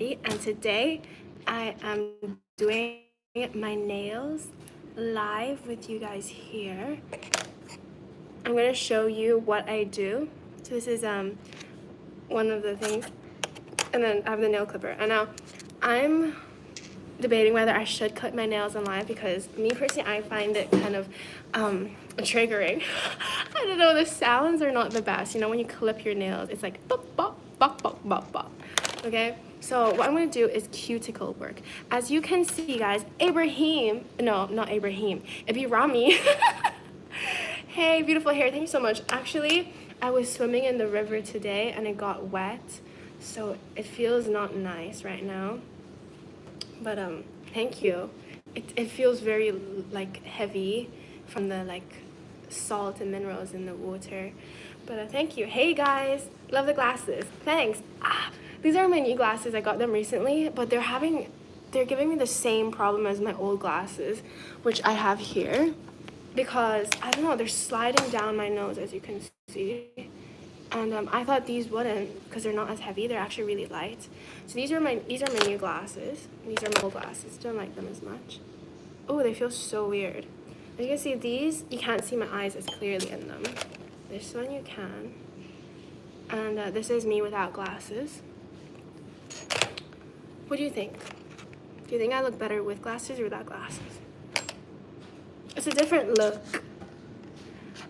and today I am doing my nails live with you guys here. I'm gonna show you what I do. So this is one of the things, and then I have the nail clipper. And now I'm debating whether I should clip my nails on live because me personally, I find it kind of triggering. I don't know, the sounds are not the best. You know, when you clip your nails, it's like bop, bop, bop, bop, bop, bop. Okay, so what I'm gonna do is cuticle work. As you can see, guys, Ibrahim, no, not Ibrahim, Ibirami. Hey, beautiful hair, thank you so much. Actually, I was swimming in the river today and it got wet, so it feels not nice right now. But thank you. It feels very like heavy from the like salt and minerals in the water. But thank you. Hey guys, love the glasses. Thanks. These are my new glasses. I got them recently, but they're giving me the same problem as my old glasses, which I have here, because I don't know, they're sliding down my nose, as you can see. And I thought these wouldn't, because they're not as heavy. They're actually really light. So these are my new glasses. These are my old glasses. Don't like them as much. Oh, they feel so weird. As you can see, these, you can't see my eyes as clearly in them. This one you can. And this is me without glasses. What do you think? Do you think I look better with glasses or without glasses? It's a different look.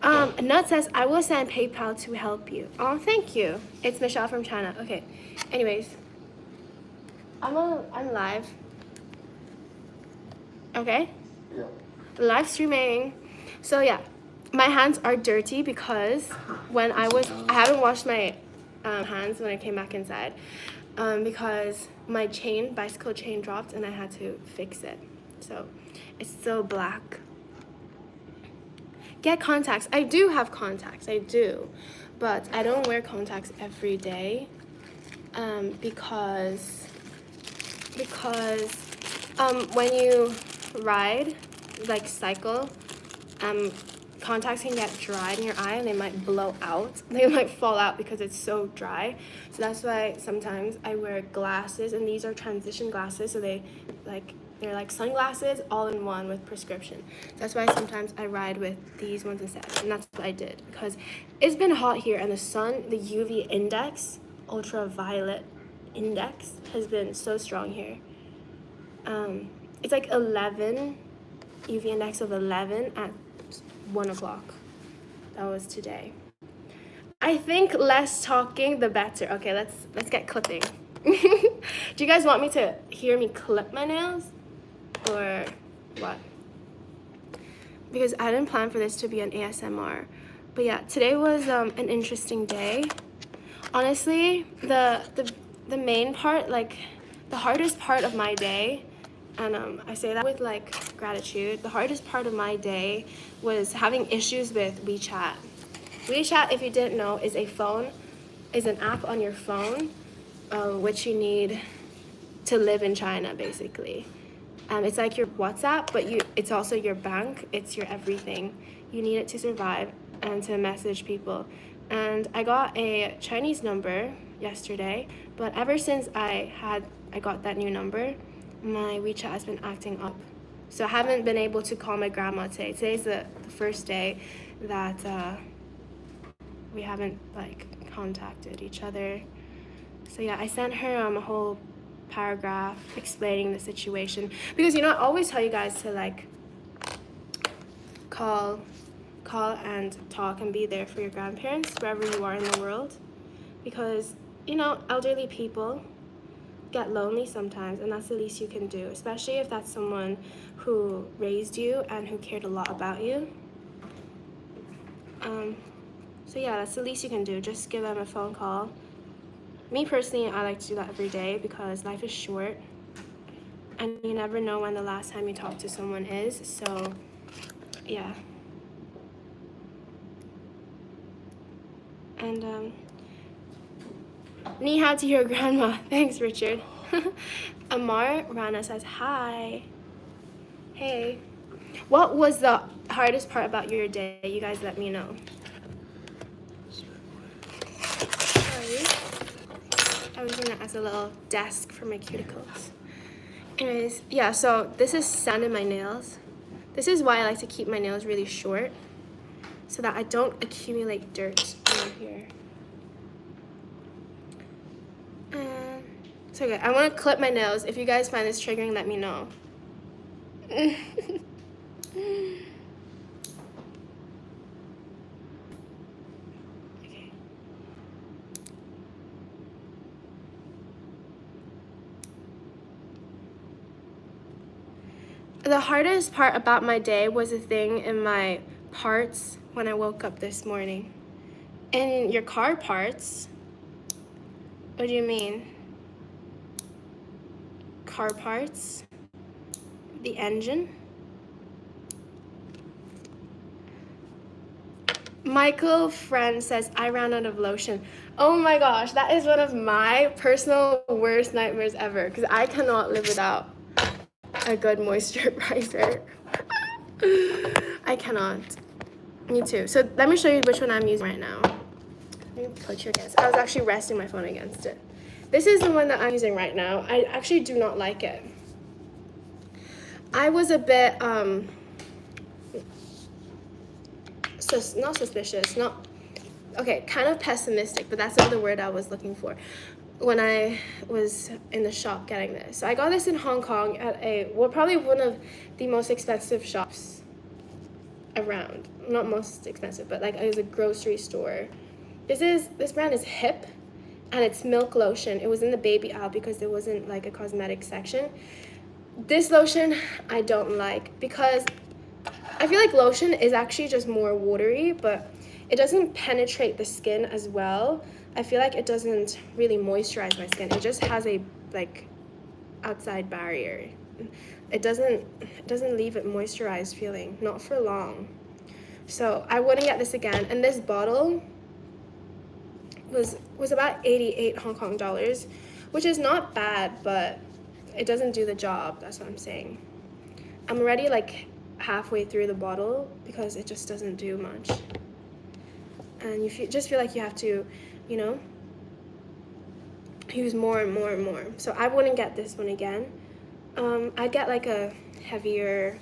Nut says, I will send PayPal to help you. Oh, thank you. It's Michelle from China. Okay. Anyways, I'm live. Okay? Yeah. Live streaming. So yeah, my hands are dirty because I haven't washed my hands when I came back inside because my bicycle chain dropped and I had to fix it. So it's still black. Get contacts. I do have contacts. I do, but I don't wear contacts every day because when you ride, like cycle, contacts can get dried in your eye and they might blow out. They might fall out because it's so dry. So that's why sometimes I wear glasses, and these are transition glasses, so they're like sunglasses all in one with prescription. That's why sometimes I ride with these ones instead, and that's what I did because it's been hot here, and the sun, the UV index, ultraviolet index, has been so strong here. It's like 11, UV index of 11 at 1 o'clock. That was today. I think less talking, the better. Okay, let's get clipping. Do you guys want me to hear me clip my nails? Or what? Because I didn't plan for this to be an ASMR. But yeah, today was an interesting day. Honestly, the main part, like the hardest part of my day, and I say that with like gratitude, the hardest part of my day was having issues with WeChat. WeChat, if you didn't know, is an app on your phone, which you need to live in China, basically. It's like your WhatsApp, but it's also your bank. It's your everything. You need it to survive and to message people. And I got a Chinese number yesterday, but ever since I got that new number, my WeChat has been acting up. So I haven't been able to call my grandma today. Today's the first day that we haven't like contacted each other. So yeah, I sent her a whole paragraph explaining the situation, because I always tell you guys to like call and talk and be there for your grandparents wherever you are in the world, because elderly people get lonely sometimes, and that's the least you can do, especially if that's someone who raised you and who cared a lot about you. So yeah, that's the least you can do. Just give them a phone call. Me personally, I like to do that every day because life is short and you never know when the last time you talk to someone is. So yeah. And ni hao to your grandma. Thanks, Richard. Amar Rana says hi. Hey. What was the hardest part about your day? You guys let me know. Sorry. I was using it as a little desk for my cuticles. Anyways, yeah, so this is sand in my nails. This is why I like to keep my nails really short, so that I don't accumulate dirt in here. So okay, I want to clip my nails. If you guys find this triggering, let me know. Okay. The hardest part about my day was a thing in my parts when I woke up this morning. In your car parts? What do you mean? Car parts? The engine? Michael Friend says, I ran out of lotion. Oh my gosh, that is one of my personal worst nightmares ever, because I cannot live without a good moisturizer. I cannot. Me too. So let me show you which one I'm using right now. Let me put you against it. I was actually resting my phone against it. This is the one that I'm using right now. I actually do not like it. I was a bit, not suspicious, kind of pessimistic, but that's not the word I was looking for when I was in the shop getting this. So I got this in Hong Kong at probably one of the most expensive shops around. Not most expensive, but like it was a grocery store. This brand is Hip, and it's milk lotion. It was in the baby aisle because there wasn't like a cosmetic section. This lotion I don't like because I feel like lotion is actually just more watery, but it doesn't penetrate the skin as well. I feel like it doesn't really moisturize my skin. It just has a like outside barrier. It doesn't leave it moisturized feeling, not for long. So I wouldn't get this again. And this bottle was about 88 Hong Kong dollars, which is not bad, but it doesn't do the job. That's what I'm saying. I'm already like halfway through the bottle because it just doesn't do much. And you just feel like you have to, you know, use more and more and more. So I wouldn't get this one again. I'd get like a heavier,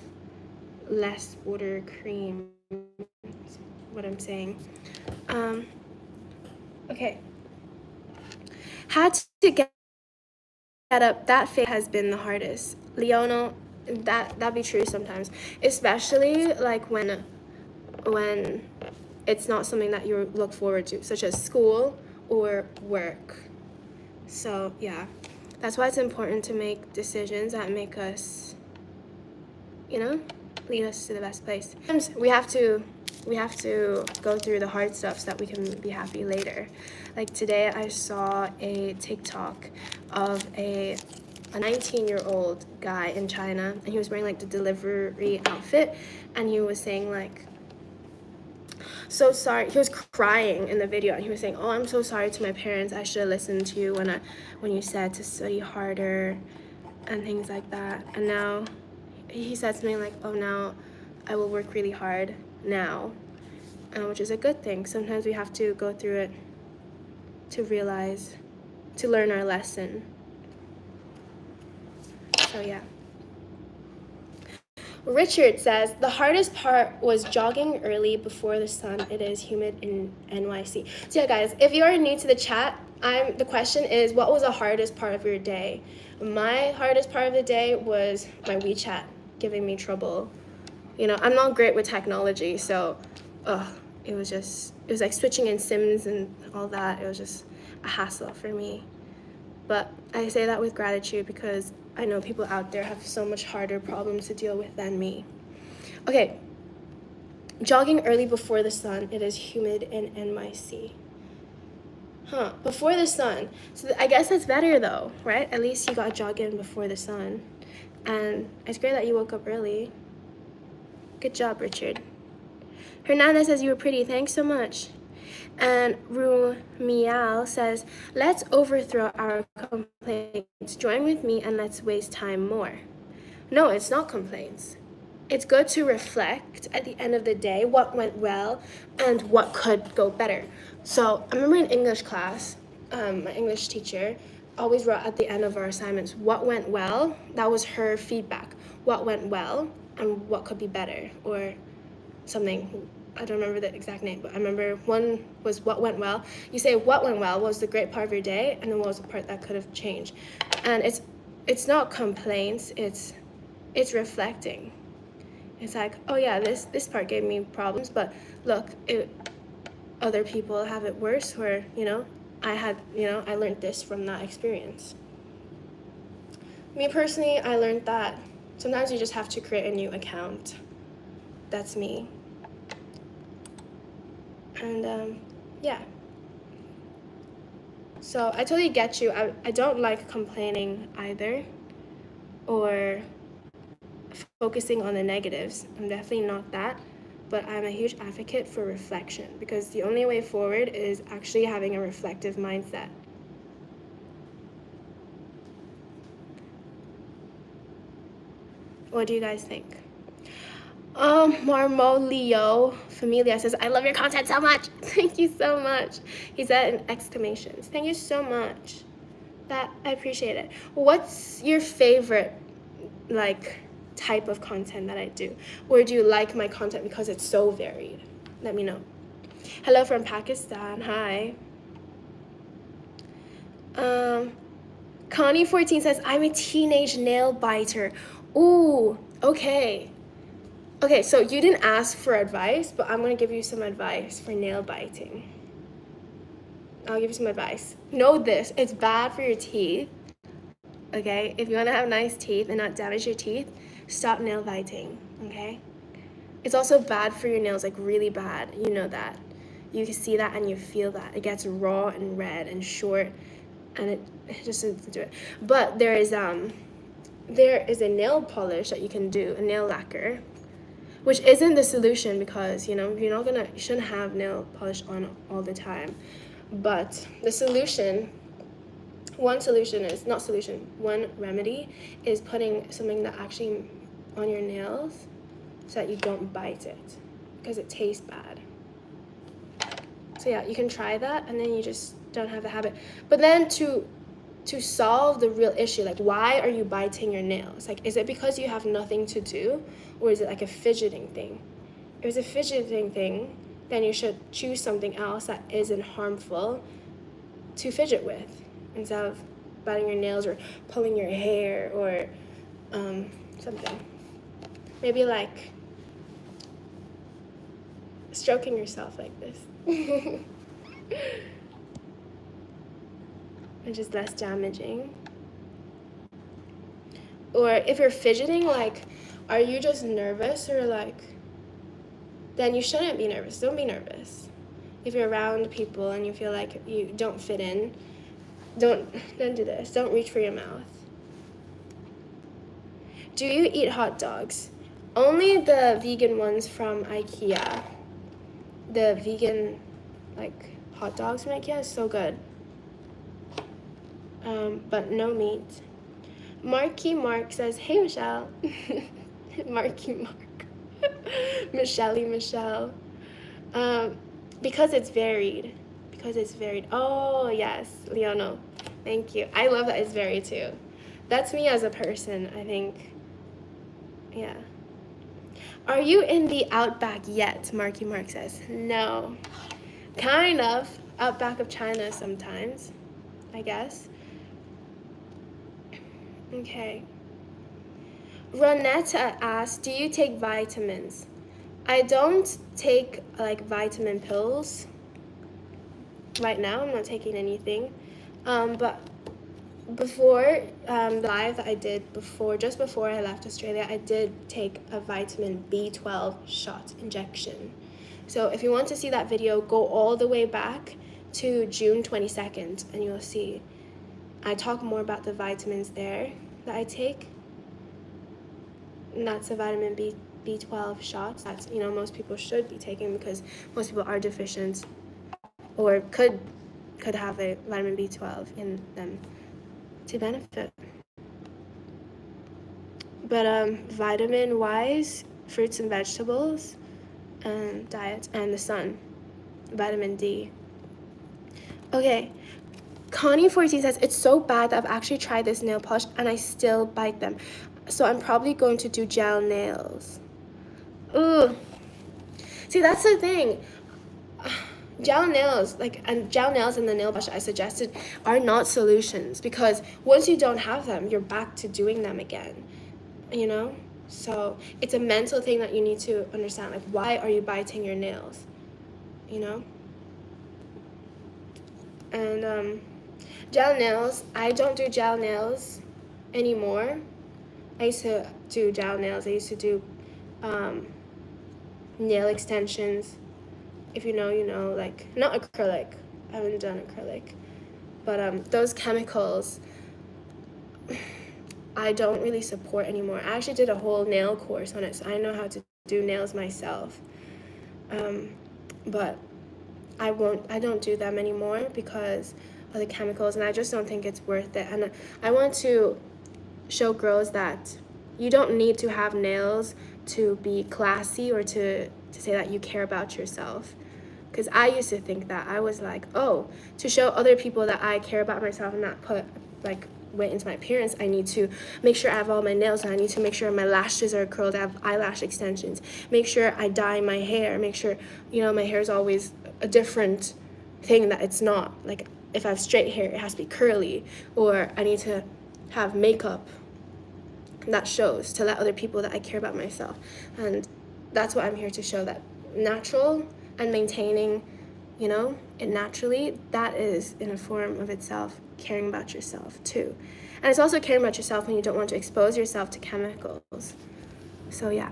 less water cream, is what I'm saying. Okay. Had to get up, that phase has been the hardest. Leona, that'd be true sometimes, especially like when it's not something that you look forward to, such as school or work. So yeah, that's why it's important to make decisions that make us, you know, lead us to the best place. Sometimes we have to go through the hard stuff so that we can be happy later. Like today I saw a TikTok of a 19-year-old guy in China, and he was wearing like the delivery outfit, and he was saying like, so sorry. He was crying in the video, and he was saying, oh, I'm so sorry to my parents. I should have listened to you when you said to study harder and things like that. And now he said something like, oh, now I will work really hard now, which is a good thing. Sometimes we have to go through it to realize, to learn our lesson. So yeah. Richard says, the hardest part was jogging early before the sun. It is humid in NYC. So yeah, guys, if you are new to the chat, the question is, what was the hardest part of your day? My hardest part of the day was my WeChat giving me trouble. You know, I'm not great with technology, so it was like switching in SIMs and all that. It was just a hassle for me. But I say that with gratitude because I know people out there have so much harder problems to deal with than me. Okay, jogging early before the sun. It is humid in NYC. Before the sun. So I guess that's better though, right? At least you got jogging before the sun. And it's great that you woke up early. Good job, Richard. Hernandez says you were pretty. Thanks so much. And Rumial says, let's overthrow our complaints. Join with me and let's waste time more. No, it's not complaints. It's good to reflect at the end of the day what went well and what could go better. So I remember in English class, my English teacher, always wrote at the end of our assignments what went well. That was her feedback. What went well and what could be better, or something. I don't remember the exact name, but I remember one was what went well. You say what went well was the great part of your day, and then what was the part that could have changed. And it's not complaints, it's reflecting. It's like, oh yeah, this part gave me problems, but look, other people have it worse, or I learned this from that experience. Me personally, I learned that sometimes you just have to create a new account. That's me. And yeah. So I totally get you. I don't like complaining either, or focusing on the negatives. I'm definitely not that, but I'm a huge advocate for reflection, because the only way forward is actually having a reflective mindset. What do you guys think? Marmolio Familia says, I love your content so much. Thank you so much. He said in exclamations. Thank you so much. That I appreciate it. What's your favorite type of content that I do? Or do you like my content because it's so varied? Let me know. Hello from Pakistan. Hi. Connie14 says, I'm a teenage nail biter. Ooh, okay. Okay, so you didn't ask for advice, but I'm going to give you some advice for nail biting. I'll give you some advice. Know this, it's bad for your teeth. Okay, if you want to have nice teeth and not damage your teeth, stop nail biting, okay? It's also bad for your nails, like really bad. You know that. You can see that and you feel that. It gets raw and red and short, and it just doesn't do it. But there is a nail polish that you can do, a nail lacquer, which isn't the solution, because you shouldn't have nail polish on all the time. But the solution, one remedy is putting something that actually on your nails so that you don't bite it, because it tastes bad. So yeah, you can try that, and then you just don't have the habit. But then to solve the real issue, like why are you biting your nails? Like, is it because you have nothing to do, or is it like a fidgeting thing? If it's a fidgeting thing, then you should choose something else that isn't harmful to fidget with, instead of biting your nails or pulling your hair, or something. Maybe like stroking yourself like this. Which is less damaging. Or if you're fidgeting, like, are you just nervous, or then you shouldn't be nervous. Don't be nervous. If you're around people and you feel like you don't fit in, don't do this. Don't reach for your mouth. Do you eat hot dogs? Only the vegan ones from IKEA. The vegan hot dogs from IKEA is so good. But no meat. Marky Mark says, hey Michelle. Marky Mark. Michelle. Because it's varied. Oh yes, Leono. Thank you. I love that it's varied too. That's me as a person, I think. Yeah. Are you in the outback yet? Marky Mark says. No. Kind of. Outback of China sometimes, I guess. Okay. Ronetta asks, do you take vitamins? I don't take vitamin pills. Right now, I'm not taking anything. But before the live that I did just before I left Australia, I did take a vitamin B12 shot injection. So if you want to see that video, go all the way back to June 22nd, and you'll see. I talk more about the vitamins there that I take. And that's a vitamin B12 shots. That's, most people should be taking, because most people are deficient, or could have a vitamin B12 in them to benefit. But vitamin wise, fruits and vegetables, diet, and the sun, vitamin D. Okay, Connie14 says, it's so bad that I've actually tried this nail polish and I still bite them. So I'm probably going to do gel nails. Ugh. See, that's the thing. Gel nails, and the nail polish I suggested are not solutions, because once you don't have them, you're back to doing them again, you know? So it's a mental thing that you need to understand. Like, why are you biting your nails, you know? And gel nails, I don't do gel nails anymore. I used to do gel nails. I used to do nail extensions. If you know, you know, like, not acrylic. I haven't done acrylic. But those chemicals, I don't really support anymore. I actually did a whole nail course on it, so I know how to do nails myself. But I don't do them anymore because of the chemicals, and I just don't think it's worth it. And I want to show girls that you don't need to have nails to be classy or to say that you care about yourself. Because I used to think that. I was like, oh, to show other people that I care about myself and not put like weight into my appearance, I need to make sure I have all my nails done. I need to make sure my lashes are curled, I have eyelash extensions, make sure I dye my hair, make sure, you know, my hair is always a different thing that it's not. Like, if I have straight hair, it has to be curly, or I need to have makeup that shows, to let other people that I care about myself. And that's what I'm here to show, that natural and maintaining, you know, it naturally, that is in a form of itself caring about yourself too. And it's also caring about yourself when you don't want to expose yourself to chemicals. So yeah,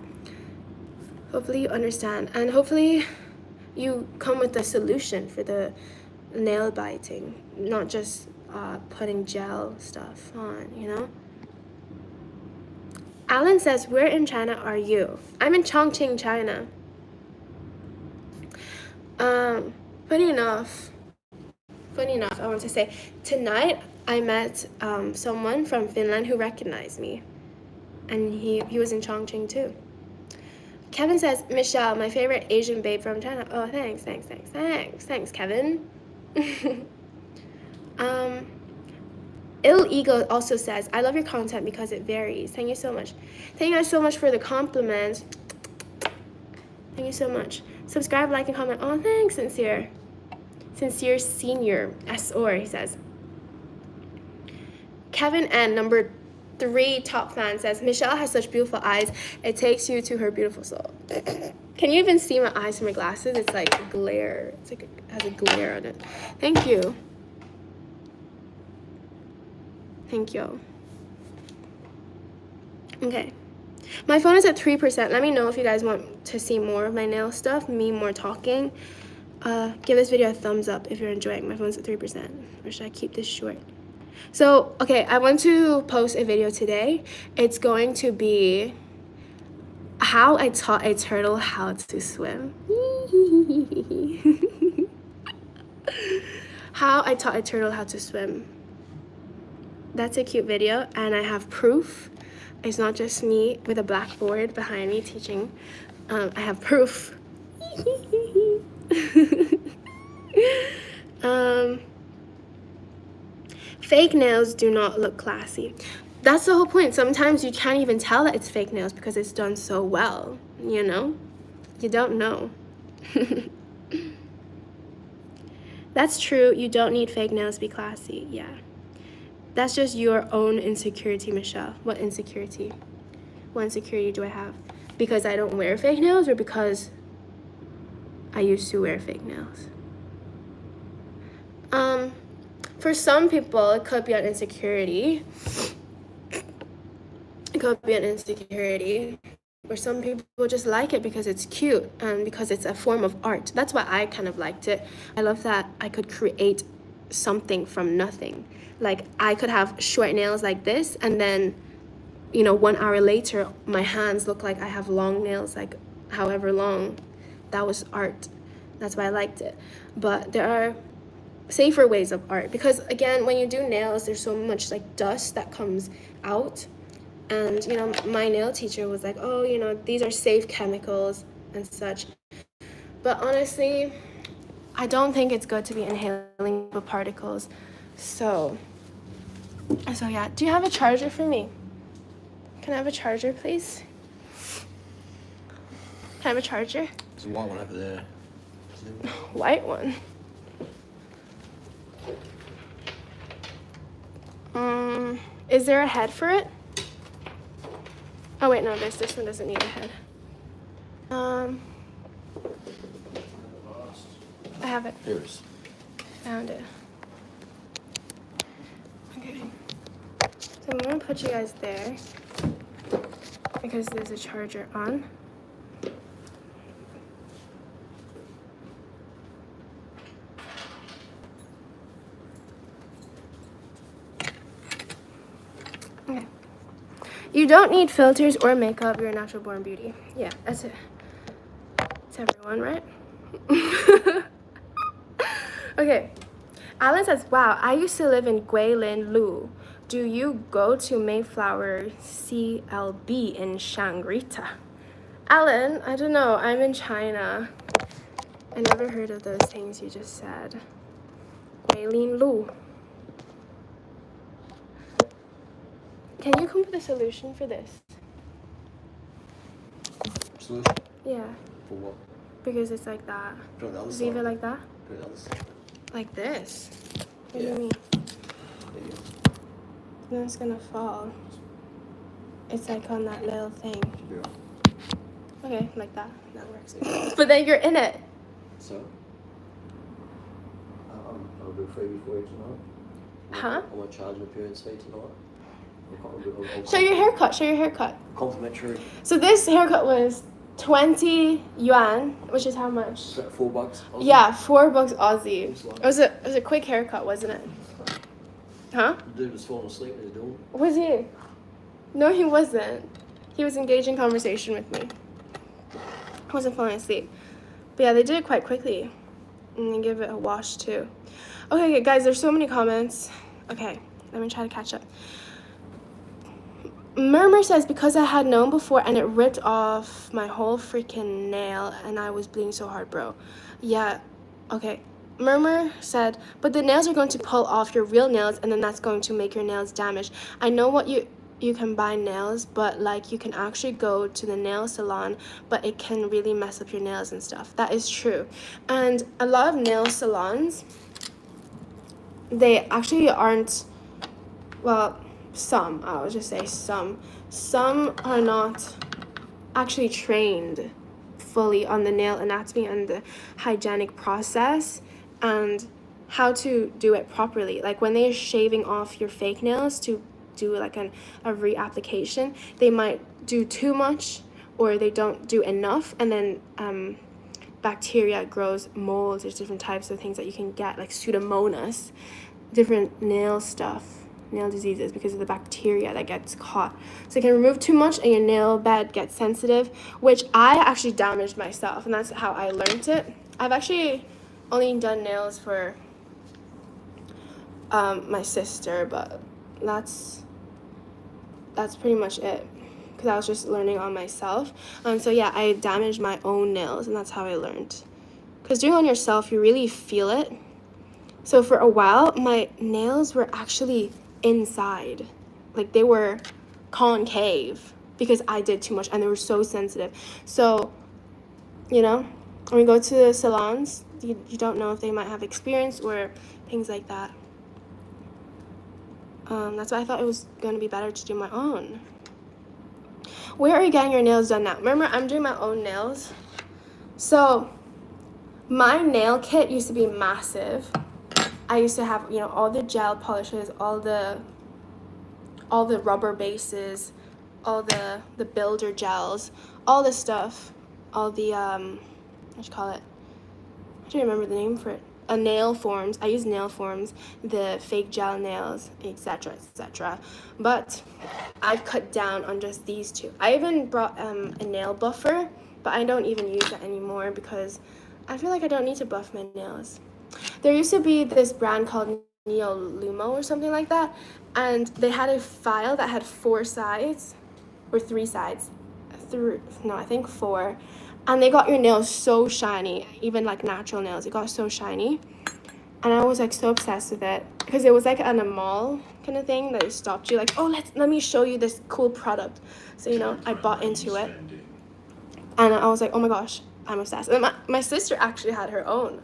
hopefully you understand, and hopefully you come with a solution for the nail biting, not just putting gel stuff on, you know? Alan says, where in China are you? I'm in Chongqing, China. Funny enough, I want to say, tonight I met someone from Finland who recognized me, and he was in Chongqing too. Kevin says, Michelle, my favorite Asian babe from China. Oh, thanks, Kevin. Ill Ego also says, I love your content because it varies. Thank you so much. Thank you guys so much for the compliments. Thank you so much. Subscribe, like, and comment. Oh, thanks, Sincere. Sincere Senior, S.O.R., he says. Kevin N, number 3 top fan, says, Michelle has such beautiful eyes. It takes you to her beautiful soul. Can you even see my eyes from my glasses? It's like a glare. It's like it has a glare on it. Thank you. Thank you. Okay. My phone is at 3%. Let me know if you guys want to see more of my nail stuff, me more talking. Give this video a thumbs up if you're enjoying. My phone's at 3%. Or should I keep this short? So, okay, I want to post a video today. It's going to be how I taught a turtle how to swim. How I taught a turtle how to swim. That's a cute video, and I have proof. It's not just me with a blackboard behind me teaching. I have proof. Fake nails do not look classy. That's the whole point. Sometimes you can't even tell that it's fake nails because it's done so well, you know? You don't know. That's true. You don't need fake nails to be classy. Yeah. That's just your own insecurity, Michelle. What insecurity? What insecurity do I have? Because I don't wear fake nails, or because I used to wear fake nails? For some people, it could be an insecurity. It could be an insecurity. Or some people just like it because it's cute and because it's a form of art. That's why I kind of liked it. I love that I could create something from nothing. Like, I could have short nails like this, and then, you know, 1 hour later, my hands look like I have long nails, like however long. That was art. That's why I liked it. But there are safer ways of art, because again, when you do nails, there's so much like dust that comes out. And, you know, my nail teacher was like, oh, you know, these are safe chemicals and such. But honestly, I don't think it's good to be inhaling the particles So yeah. Do you have a charger for me? Can I have a charger, please? Can I have a charger? There's a white one over there. White one. Is there a head for it? Oh wait, no, this one doesn't need a head. I have it. Here it is. Found it. Okay. So I'm gonna put you guys there because there's a charger on. Okay. You don't need filters or makeup. You're a natural born beauty. Yeah, that's it. It's everyone, right? Okay. Alan says, wow, I used to live in Guilin, Lu. Do you go to Mayflower CLB in Shangri-La? Alan, I don't know. I'm in China. I never heard of those things you just said. Guilin, Lu. Can you come up with a solution for this? Solution? Yeah. For what? Because it's like that. Put it on the other Leave side. it like that? Put it on the other side. Like this? What do Yeah. you mean? There you go. Then it's gonna fall. It's like on that little thing. Should be right. Okay, like that. That works. But then you're in it. So? I'll do a freebie for you tonight. Huh? I want to charge an appearance fee tonight. Show your haircut. Show your haircut. Complimentary. So this haircut was 20 yuan, which is how much? Is that $4? Aussie? Yeah, $4 Aussie. It was a quick haircut, wasn't it? Huh? The dude was falling asleep in his door. Was he? No, he wasn't. He was engaged in conversation with me. I wasn't falling asleep. But yeah, they did it quite quickly. And they give it a wash too. Okay, guys, there's so many comments. Okay, let me try to catch up. Murmur says, because I had known before and it ripped off my whole freaking nail and I was bleeding so hard, bro. Yeah, okay. Murmur said, but the nails are going to pull off your real nails and then that's going to make your nails damaged. I know what you can buy nails, but like you can actually go to the nail salon, but it can really mess up your nails and stuff. That is true. And a lot of nail salons, they actually aren't, well, some, I would just say some are not actually trained fully on the nail anatomy and the hygienic process and how to do it properly. Like when they're shaving off your fake nails to do like a reapplication, they might do too much or they don't do enough, and then bacteria grows, molds. There's different types of things that you can get, like pseudomonas, different nail diseases because of the bacteria that gets caught. So you can remove too much and your nail bed gets sensitive, which I actually damaged myself, and that's how I learned it. I've actually only done nails for my sister, but that's pretty much it because I was just learning on myself. So yeah, I damaged my own nails, and that's how I learned. Because doing it on yourself, you really feel it. So for a while, my nails were actually inside, like they were concave because I did too much and they were so sensitive. So, you know, when you go to the salons, you don't know if they might have experience or things like that. That's why I thought it was going to be better to do my own. Where are you getting your nails done now? Remember, I'm doing my own nails. So my nail kit used to be massive. I used to have, you know, all the gel polishes, all the rubber bases, all the builder gels, all the stuff, all the what do you call it? I don't remember the name for it. Nail forms. I use nail forms, the fake gel nails, etc., etc. But I've cut down on just these two. I even brought a nail buffer, but I don't even use that anymore because I feel like I don't need to buff my nails. There used to be this brand called Neo Lumo or something like that, and they had a file that had 4 sides or 3 sides. I think 4. And they got your nails so shiny, even like natural nails. It got so shiny. And I was like so obsessed with it. because it was like at a mall kind of thing that they stopped you, like, oh, let me show you this cool product. So, you know, I bought into it. And I was like, oh my gosh, I'm obsessed. And my sister actually had her own.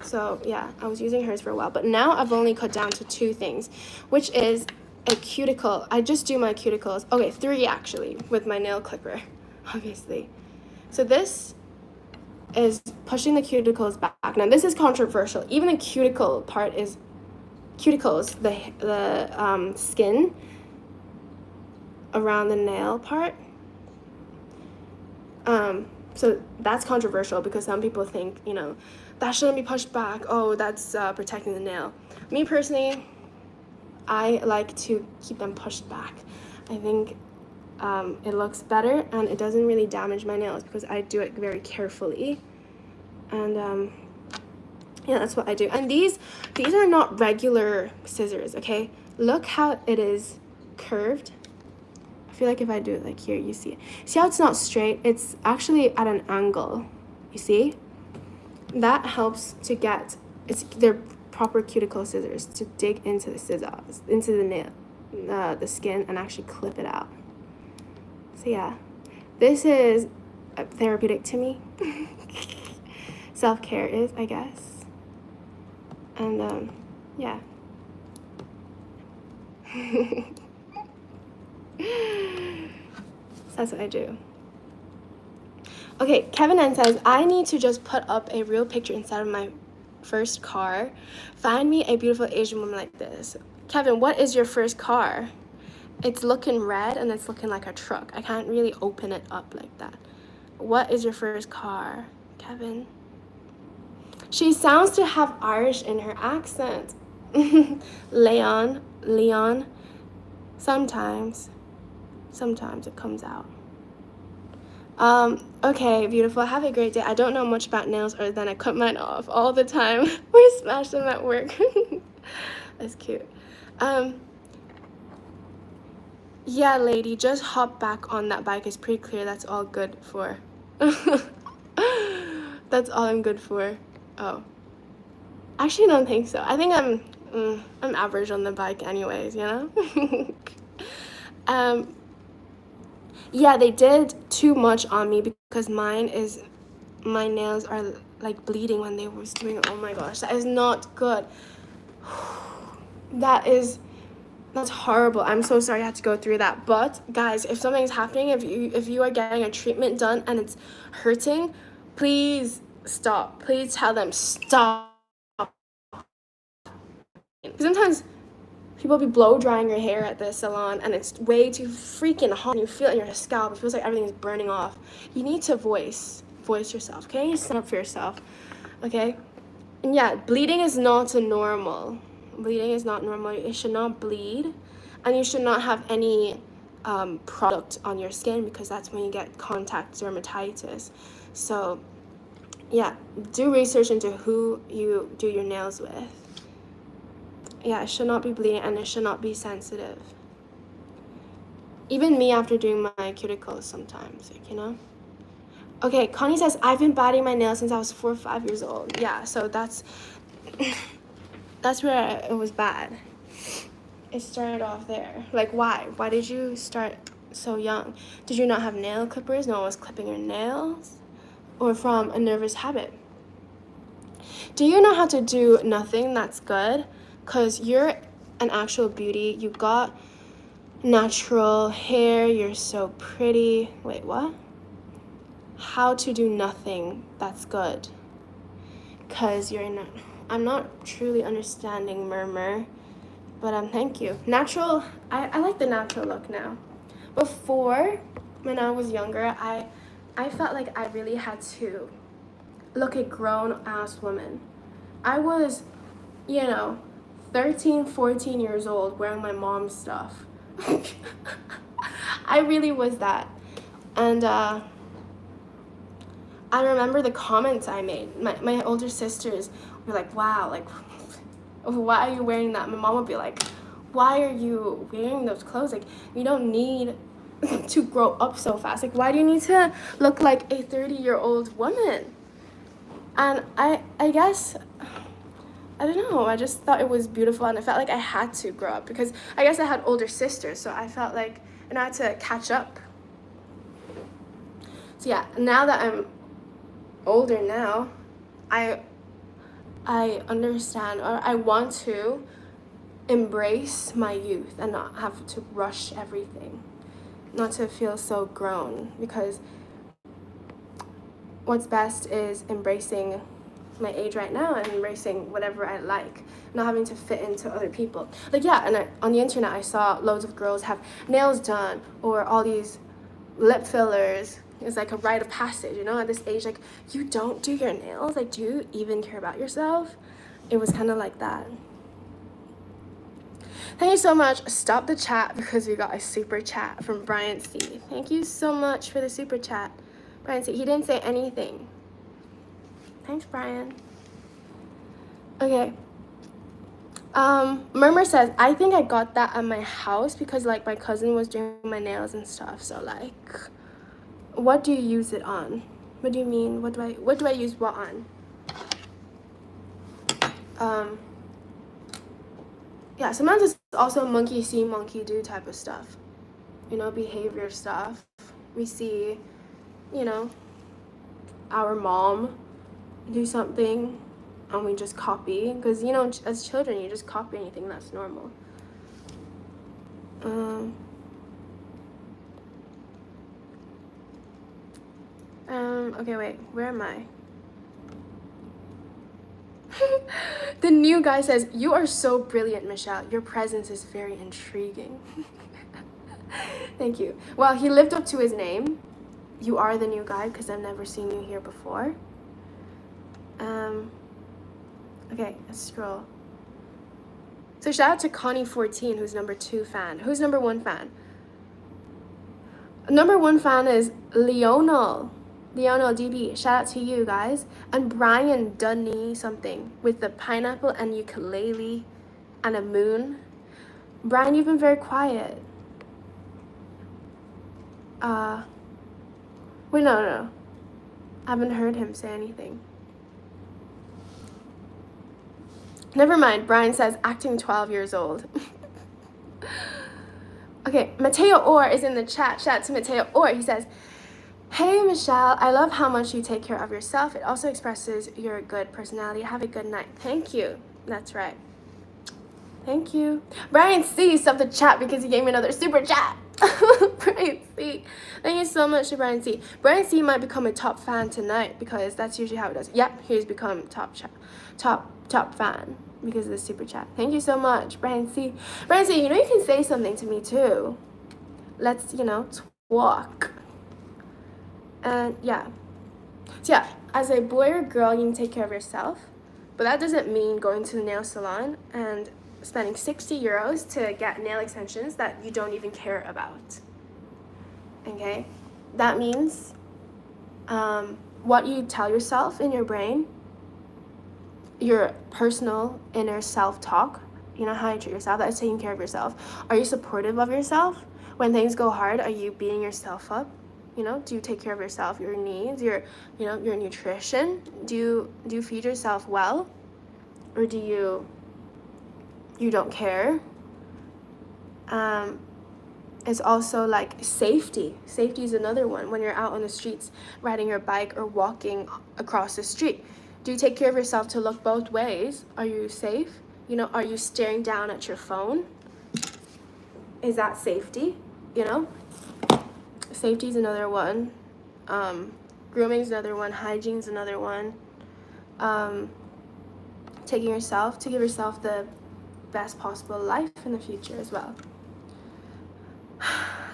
So, yeah, I was using hers for a while. But now I've only cut down to 2 things, which is a cuticle. I just do my cuticles. Okay, 3 actually, with my nail clipper, obviously. So this is pushing the cuticles back. Now, this is controversial. Even the cuticle part is cuticles, the skin around the nail part. So that's controversial because some people think, you know, that shouldn't be pushed back. Oh, that's protecting the nail. Me personally, I like to keep them pushed back. I think it looks better and it doesn't really damage my nails because I do it very carefully. And yeah, that's what I do. And these are not regular scissors, okay? Look how it is curved. I feel like if I do it like here, you see it. See how it's not straight? It's actually at an angle. You see? That helps to get, they're proper cuticle scissors to dig into the scissors, into the nail, the skin, and actually clip it out. So yeah, this is therapeutic to me. Self-care is, I guess. And yeah. So that's what I do. Okay, Kevin N says, I need to just put up a real picture inside of my first car. Find me a beautiful Asian woman like this. Kevin, what is your first car? It's looking red and it's looking like a truck. I can't really open it up like that. What is your first car, Kevin? She sounds to have Irish in her accent. Leon, sometimes it comes out. Okay, beautiful. Have a great day. I don't know much about nails other than I cut mine off all the time or smash them at work. That's cute. Yeah, lady, just hop back on that bike. It's pretty clear that's all good for. That's all I'm good for. Oh. Actually, I don't think so. I think I'm average on the bike anyways, you know? Yeah, they did too much on me because my nails are like bleeding when they was doing it. Oh my gosh, that is not good. That's horrible. I'm so sorry I had to go through that. But guys, if something's happening, if you are getting a treatment done and it's hurting, please stop. Please tell them stop. Sometimes people be blow drying your hair at the salon and it's way too freaking hot and you feel it in your scalp. It feels like everything is burning off. You need to voice yourself, okay? Stand up for yourself, okay? And yeah, bleeding is not normal. Bleeding is not normal. It should not bleed, and you should not have any product on your skin because that's when you get contact dermatitis. So yeah, do research into who you do your nails with. Yeah, it should not be bleeding and it should not be sensitive. Even me after doing my cuticles sometimes, like, you know? Okay, Connie says, I've been biting my nails since I was 4 or 5 years old. Yeah, so that's where it was bad. It started off there. Like, why? Why did you start so young? Did you not have nail clippers? No one was clipping your nails? Or from a nervous habit? Do you know how to do nothing that's good? Because you're an actual beauty. You got natural hair. You're so pretty. Wait, what? How to do nothing that's good? Because you're not... I'm not truly understanding murmur, but thank you. Natural, I like the natural look now. Before, when I was younger, I felt like I really had to look a grown-ass woman. I was, 13, 14 years old wearing my mom's stuff. I really was that. And I remember the comments I made. My older sisters were like, wow, like, why are you wearing that? My mom would be like, why are you wearing those clothes? Like, you don't need to grow up so fast. Like, why do you need to look like a 30-year-old woman? And I guess I don't know, I just thought it was beautiful, and I felt like I had to grow up because I guess I had older sisters, so I felt like I had to catch up. So yeah, now that I'm older now, I understand, or I want to embrace my youth and not have to rush everything, not to feel so grown, because what's best is embracing my age right now and embracing whatever I like, not having to fit into other people. Like, yeah, and on the internet I saw loads of girls have nails done or all these lip fillers. It's like a rite of passage, you know, at this age, like, you don't do your nails? Like, do you even care about yourself? It was kind of like that. Thank you so much. Stop the chat because we got a super chat from Brian C. Thank you so much for the super chat. Brian C, he didn't say anything. Thanks, Brian. Okay. Murmur says, I think I got that at my house because, like, my cousin was doing my nails and stuff. So, like, what do you use it on? What do you mean? What do I use what on? Yeah, sometimes it's also monkey see, monkey do type of stuff. You know, behavior stuff. We see, you know, our mom do something and we just copy, because, you know, as children you just copy anything, that's normal. Okay, wait, where am I? The new guy says, you are so brilliant, Michelle. Your presence is very intriguing. Thank you. Well, he lived up to his name. You are the new guy because I've never seen you here before. Okay, let's scroll. So shout out to Connie14, who's number 2 fan. Who's number 1 fan? Number 1 fan is Leonel DB. Shout out to you guys. And Brian Dunny something with the pineapple and ukulele and a moon. Brian, you've been very quiet. Wait, no. I haven't heard him say anything. Never mind. Brian says acting 12 years old. Okay, Mateo Orr is in the chat. Shout out to Mateo Orr. He says, hey, Michelle, I love how much you take care of yourself. It also expresses your good personality. Have a good night. Thank you. That's right. Thank you. Brian C. stopped the chat because he gave me another super chat. Brian C. Thank you so much to Brian C. Brian C. might become a top fan tonight because that's usually how it does. Yep, he's become top fan because of the super chat. Thank you so much, Brian C. Brian C, you know you can say something to me too. Let's, you know, talk. And yeah. So yeah, as a boy or girl, you can take care of yourself. But that doesn't mean going to the nail salon and spending 60 euros to get nail extensions that you don't even care about. Okay? That means what you tell yourself in your brain, your personal inner self-talk, you know, how you treat yourself, that's taking care of yourself. Are you supportive of yourself? When things go hard, are you beating yourself up? You know, do you take care of yourself, your needs, your nutrition? Do you feed yourself well? Or do you don't care? It's also like safety. Safety is another one. When you're out on the streets riding your bike or walking across the street, do you take care of yourself to look both ways? Are you safe? You know, are you staring down at your phone? Is that safety? You know, safety is another one. Grooming is another one. Hygiene is another one. Taking yourself to give yourself the best possible life in the future as well.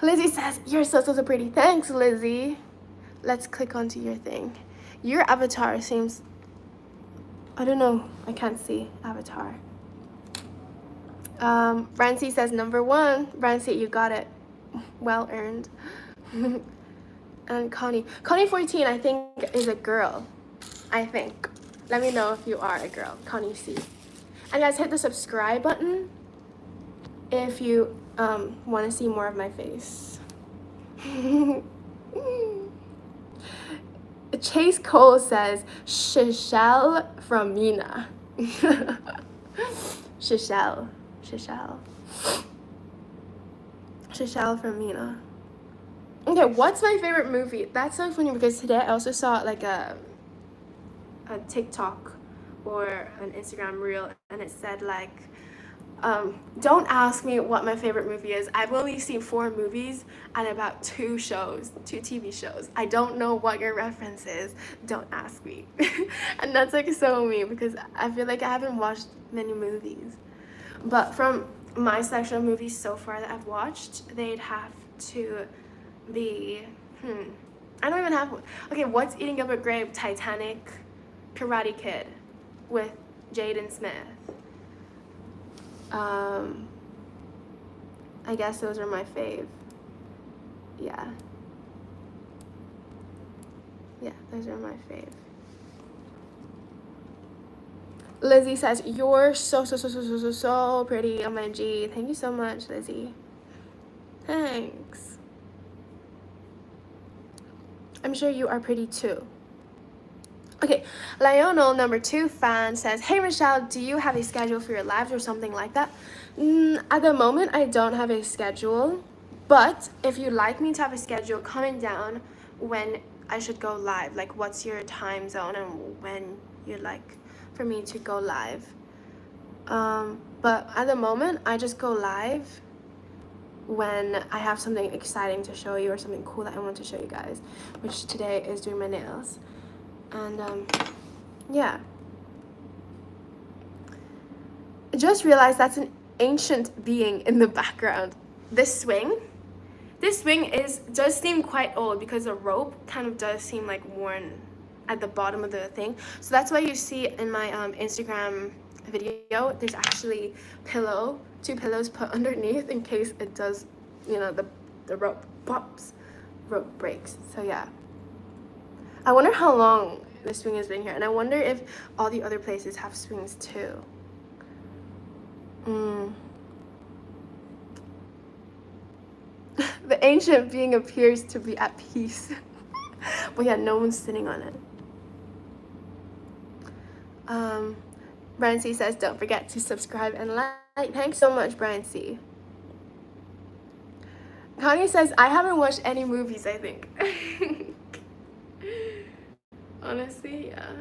Lizzie says, you're so pretty. Thanks, Lizzie. Let's click onto your thing. Your avatar seems, I don't know, I can't see avatar. Francie says number 1. Francie, you got it. Well earned. And Connie14, I think, is a girl. I think. Let me know if you are a girl. Connie C. And guys, hit the subscribe button if you want to see more of my face. Chase Cole says, Shishel from Mina. Shishel. Shishel. Shishel from Mina. Okay, what's my favorite movie? That's so funny because today I also saw like a TikTok or an Instagram reel, and it said like, don't ask me what my favorite movie is. I've only seen 4 movies and about 2 TV shows. I don't know what your reference is. Don't ask me. And that's like so me because I feel like I haven't watched many movies. But from my selection of movies so far that I've watched, they'd have to be, I don't even have one. Okay, What's Eating Gilbert Grape, Titanic, Karate Kid with Jaden Smith. I guess those are my fave. Yeah. Yeah, those are my fave. Lizzie says, you're so pretty, OMG. Thank you so much, Lizzie. Thanks. I'm sure you are pretty too. Okay, Lionel number 2 fan says, hey Michelle, do you have a schedule for your lives or something like that? At the moment, I don't have a schedule, but if you'd like me to have a schedule, comment down when I should go live. Like, what's your time zone and when you'd like for me to go live. But at the moment, I just go live when I have something exciting to show you or something cool that I want to show you guys, which today is doing my nails. And yeah. I just realized that's an ancient being in the background. This swing does seem quite old because the rope kind of does seem like worn at the bottom of the thing. So that's why you see in my Instagram video, there's actually 2 pillows put underneath in case it does, the rope pops, rope breaks. So yeah. I wonder how long the swing has been here, and I wonder if all the other places have swings too. The ancient being appears to be at peace. But yeah, no one's sitting on it. Brian C says, don't forget to subscribe and like. Thanks so much, Brian C. Kanye says, I haven't watched any movies, I think. Honestly, yeah.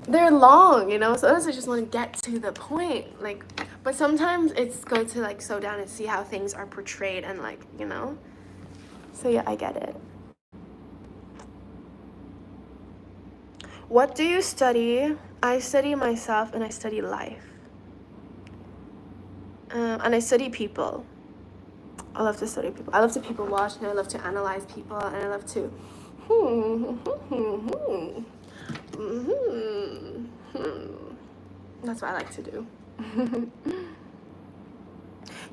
They're long, sometimes I just want to get to the point, but sometimes it's good to slow down and see how things are portrayed and so yeah, I get it. What do you study? I study myself and I study life, and I study people. I love to study people. I love to people watch, and I love to analyze people, and I love to that's what I like to do.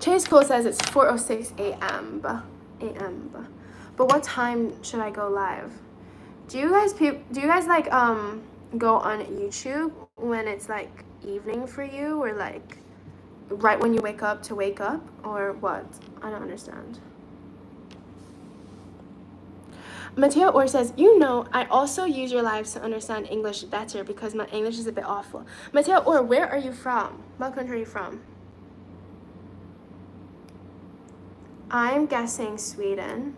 Chase Cole says it's 4:06 a.m. But what time should I go live? Do you guys go on YouTube when it's evening for you, or right when you wake up, or what? I don't understand. Mateo Orr says, I also use your lives to understand English better because my English is a bit awful. Mateo Orr, where are you from? What country are you from? I'm guessing Sweden.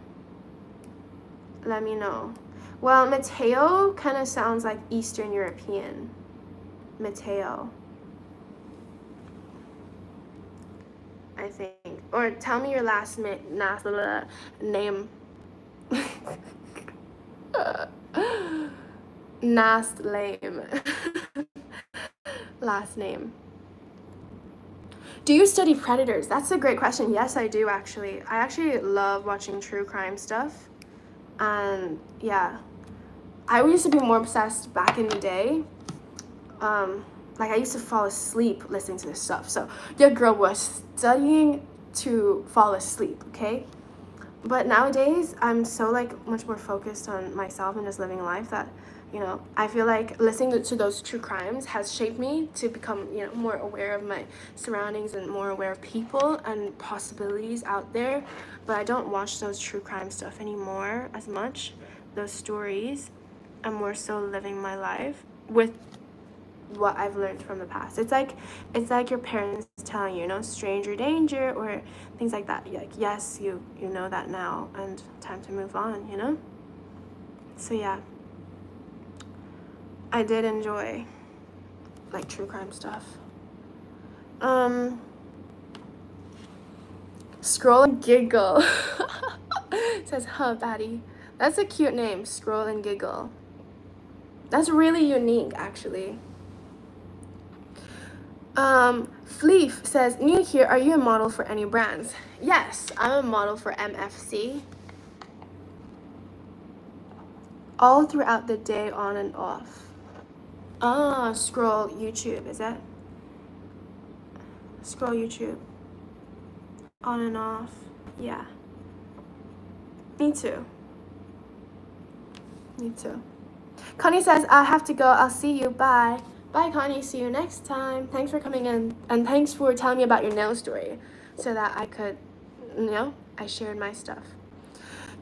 Let me know. Well, Mateo kind of sounds like Eastern European. Mateo, I think. Or tell me your last name. Nast lame. Last name. Do you study predators? That's a great question. Yes, I do actually. I actually love watching true crime stuff. And yeah, I used to be more obsessed back in the day. I used to fall asleep listening to this stuff. So your girl was studying to fall asleep, okay? But nowadays, I'm so much more focused on myself and just living life that, I feel like listening to those true crimes has shaped me to become, more aware of my surroundings and more aware of people and possibilities out there. But I don't watch those true crime stuff anymore as much, those stories. I'm more so living my life with what I've learned from the past. It's like your parents telling you, you know, stranger danger or things like that. You're like, yes, you know that now, and time to move on, you know? So yeah, I did enjoy like true crime stuff. Scroll and Giggle. It says, huh, Patty. That's a cute name, Scroll and Giggle. That's really unique, actually. Fleef says, new here, are you a model for any brands? Yes, I'm a model for MFC. All throughout the day, on and off. Scroll YouTube, is it? Scroll YouTube. On and off. Yeah. Me too. Me too. Connie says, I have to go. I'll see you. Bye. Bye, Connie. See you next time. Thanks for coming in. And thanks for telling me about your nail story so that I could, you know, I shared my stuff.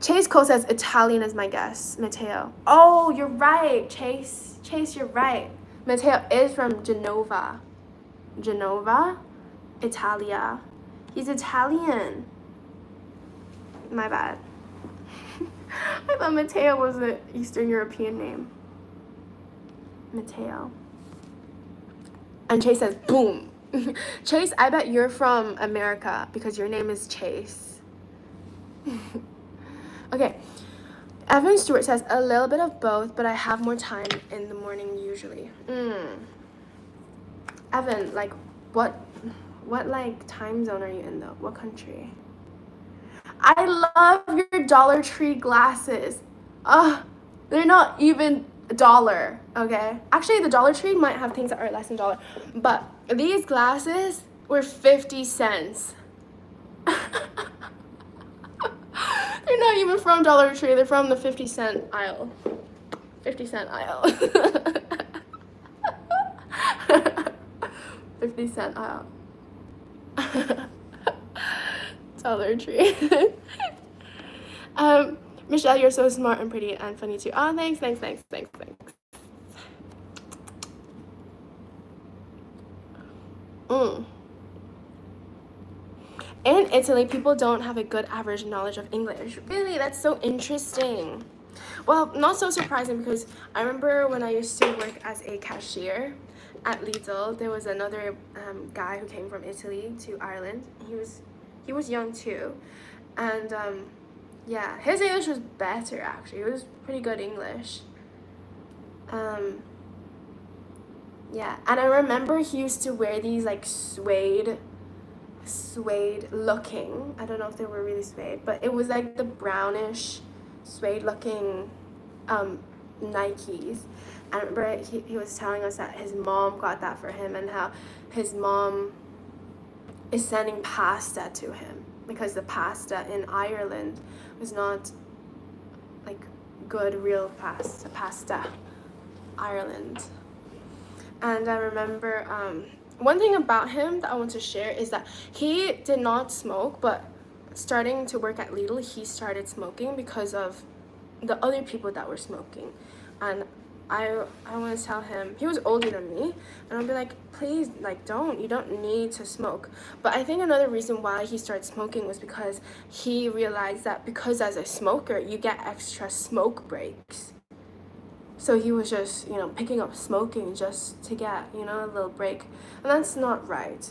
Chase Cole says, Italian is my guess. Matteo. Oh, you're right, Chase. Chase, you're right. Matteo is from Genova. Genova? Italia. He's Italian. My bad. I thought Matteo was an Eastern European name. Matteo. And Chase says, boom. Chase, I bet you're from America because your name is Chase. Okay. Evan Stewart says, a little bit of both, but I have more time in the morning usually. Evan, like, what like time zone are you in though? What country? I love your Dollar Tree glasses. They're not even $1, okay? Actually, the Dollar Tree might have things that are less than $1, but these glasses were 50 cents. They're not even from Dollar Tree. They're from the 50-cent aisle. 50-cent aisle. 50-cent aisle. Dollar Tree. Michelle, you're so smart and pretty and funny too. Oh, thanks. In Italy, people don't have a good average knowledge of English. Really? That's so interesting. Well, not so surprising because I remember when I used to work as a cashier at Lidl, there was another guy who came from Italy to Ireland. He was young too, and yeah, his English was better actually. It was pretty good English. Yeah, and I remember he used to wear these like suede looking, I don't know if they were really suede, but it was like the brownish suede looking Nikes. I remember he was telling us that his mom got that for him and how his mom is sending pasta to him because the pasta in Ireland was not like good real pasta Ireland. And I remember one thing about him that I want to share is that he did not smoke, but starting to work at Lidl, he started smoking because of the other people that were smoking. And I want to tell him, he was older than me, and I'll be like, please, like, you don't need to smoke. But I think another reason why he started smoking was because he realized that because as a smoker, you get extra smoke breaks. So he was just, you know, picking up smoking just to get, you know, a little break. And that's not right.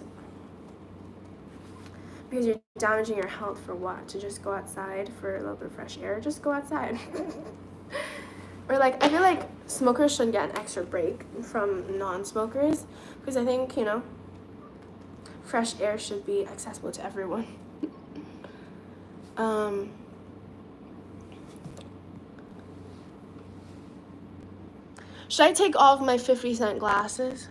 Because you're damaging your health for what? To just go outside for a little bit of fresh air? Just go outside. Or like, I feel like smokers should get an extra break from non-smokers. Because I think, you know, fresh air should be accessible to everyone. Should I take off my 50-cent glasses?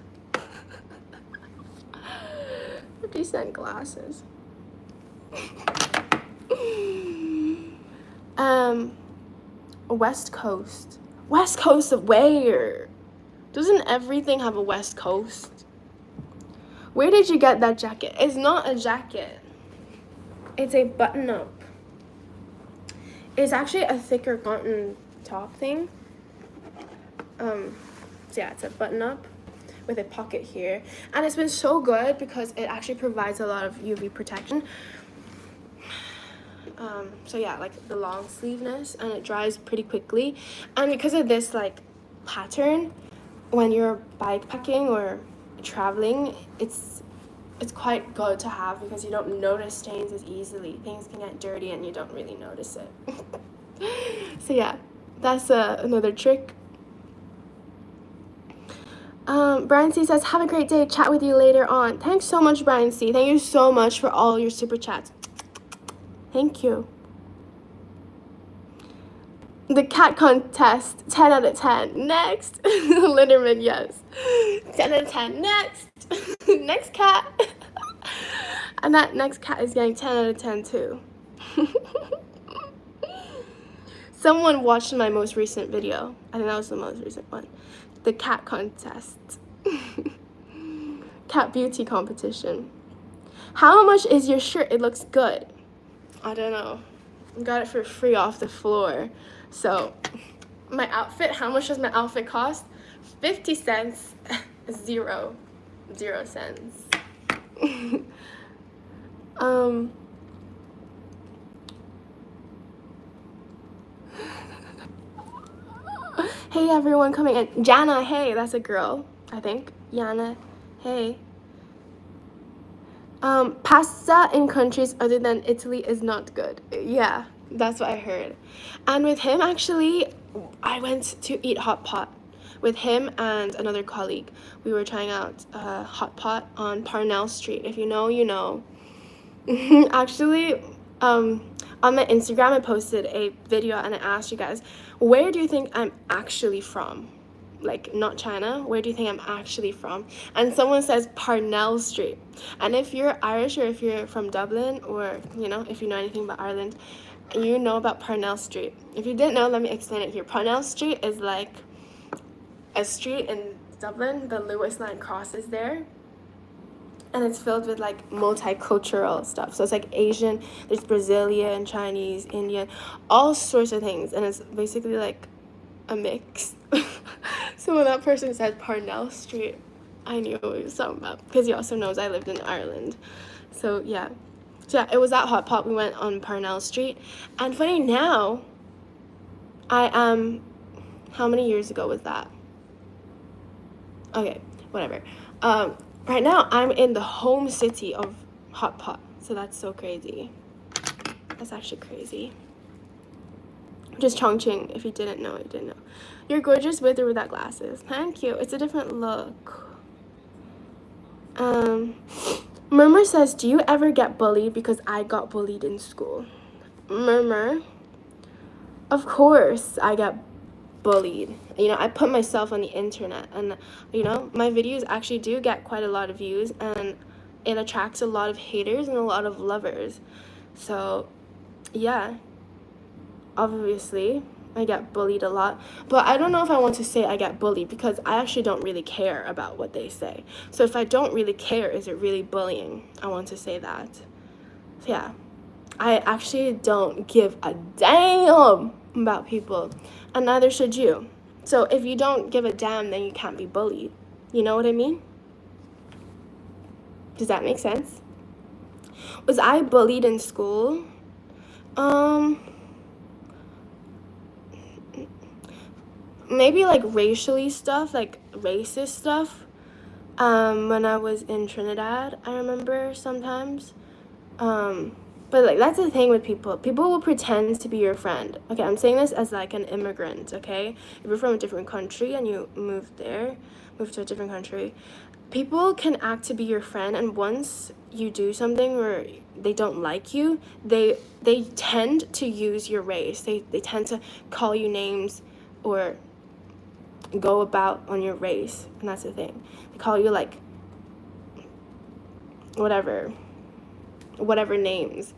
50-cent glasses. West Coast. West Coast of where? Doesn't everything have a West Coast? Where did you get that jacket? It's not a jacket. It's a button-up. It's actually a thicker cotton top thing. So yeah, it's a button-up with a pocket here, and it's been so good because it actually provides a lot of UV protection. So yeah, like the long sleeveness, and it dries pretty quickly, and because of this like pattern, when you're bikepacking or traveling, it's quite good to have because you don't notice stains as easily. Things can get dirty and you don't really notice it. So yeah, that's another trick. Brian C says, have a great day, chat with you later on. Thanks so much, Brian C. Thank you so much for all your super chats. Thank you. The cat contest, 10 out of 10. Next. Linderman, yes. 10 out of 10. Next. Next cat. And that next cat is getting 10 out of 10 too. Someone watched my most recent video. I think that was the most recent one. The cat contest. Cat beauty competition. How much is your shirt? It looks good. I don't know. Got it for free off the floor. So my outfit, how much does my outfit cost? 50 cents. Zero cents. Hey everyone coming in. Jana, hey, that's a girl, I think. Yana, hey. Pasta in countries other than Italy is not good. Yeah, that's what I heard. And with him, actually, I went to eat hot pot with him and another colleague. We were trying out hot pot on Parnell Street. If you know, you know. Actually, on my Instagram, I posted a video and I asked you guys, where do you think I'm actually from? Like, not China, where do you think I'm actually from? And someone says Parnell Street. And if you're Irish or if you're from Dublin, or, you know, if you know anything about Ireland, you know about Parnell Street. If you didn't know, let me explain it here. Parnell Street is like a street in Dublin. The Lewis line crosses there. And it's filled with like multicultural stuff. So it's like Asian, there's Brazilian, Chinese, Indian, all sorts of things. And it's basically like a mix. So when that person said Parnell Street, I knew what he was talking about, because he also knows I lived in Ireland. So yeah, it was at Hot Pot. We went on Parnell Street, and funny now, I am, how many years ago was that? Okay, whatever. Right now I'm in the home city of Hot Pot, so that's so crazy. That's actually crazy. Just Chongqing, if you didn't know, you didn't know. You're gorgeous with or without glasses. Thank you. It's a different look. Murmur says, do you ever get bullied? Because I got bullied in school. Murmur, of course I get bullied. You know, I put myself on the internet, and, you know, my videos actually do get quite a lot of views, and it attracts a lot of haters and a lot of lovers. So, yeah. Obviously, I get bullied a lot, but I don't know if I want to say I get bullied, because I actually don't really care about what they say. So if I don't really care, is it really bullying? I want to say that. So yeah, I actually don't give a damn about people, and neither should you. So if you don't give a damn, then you can't be bullied. You know what I mean? Does that make sense? Was I bullied in school? Maybe like racially stuff, like racist stuff. When I was in Trinidad, I remember sometimes. But like, that's the thing with people. People will pretend to be your friend. Okay, I'm saying this as like an immigrant, okay? If you're from a different country and you move to a different country, people can act to be your friend, and once you do something where they don't like you, they tend to use your race. They tend to call you names or go about on your race, and that's the thing. They call you like whatever names.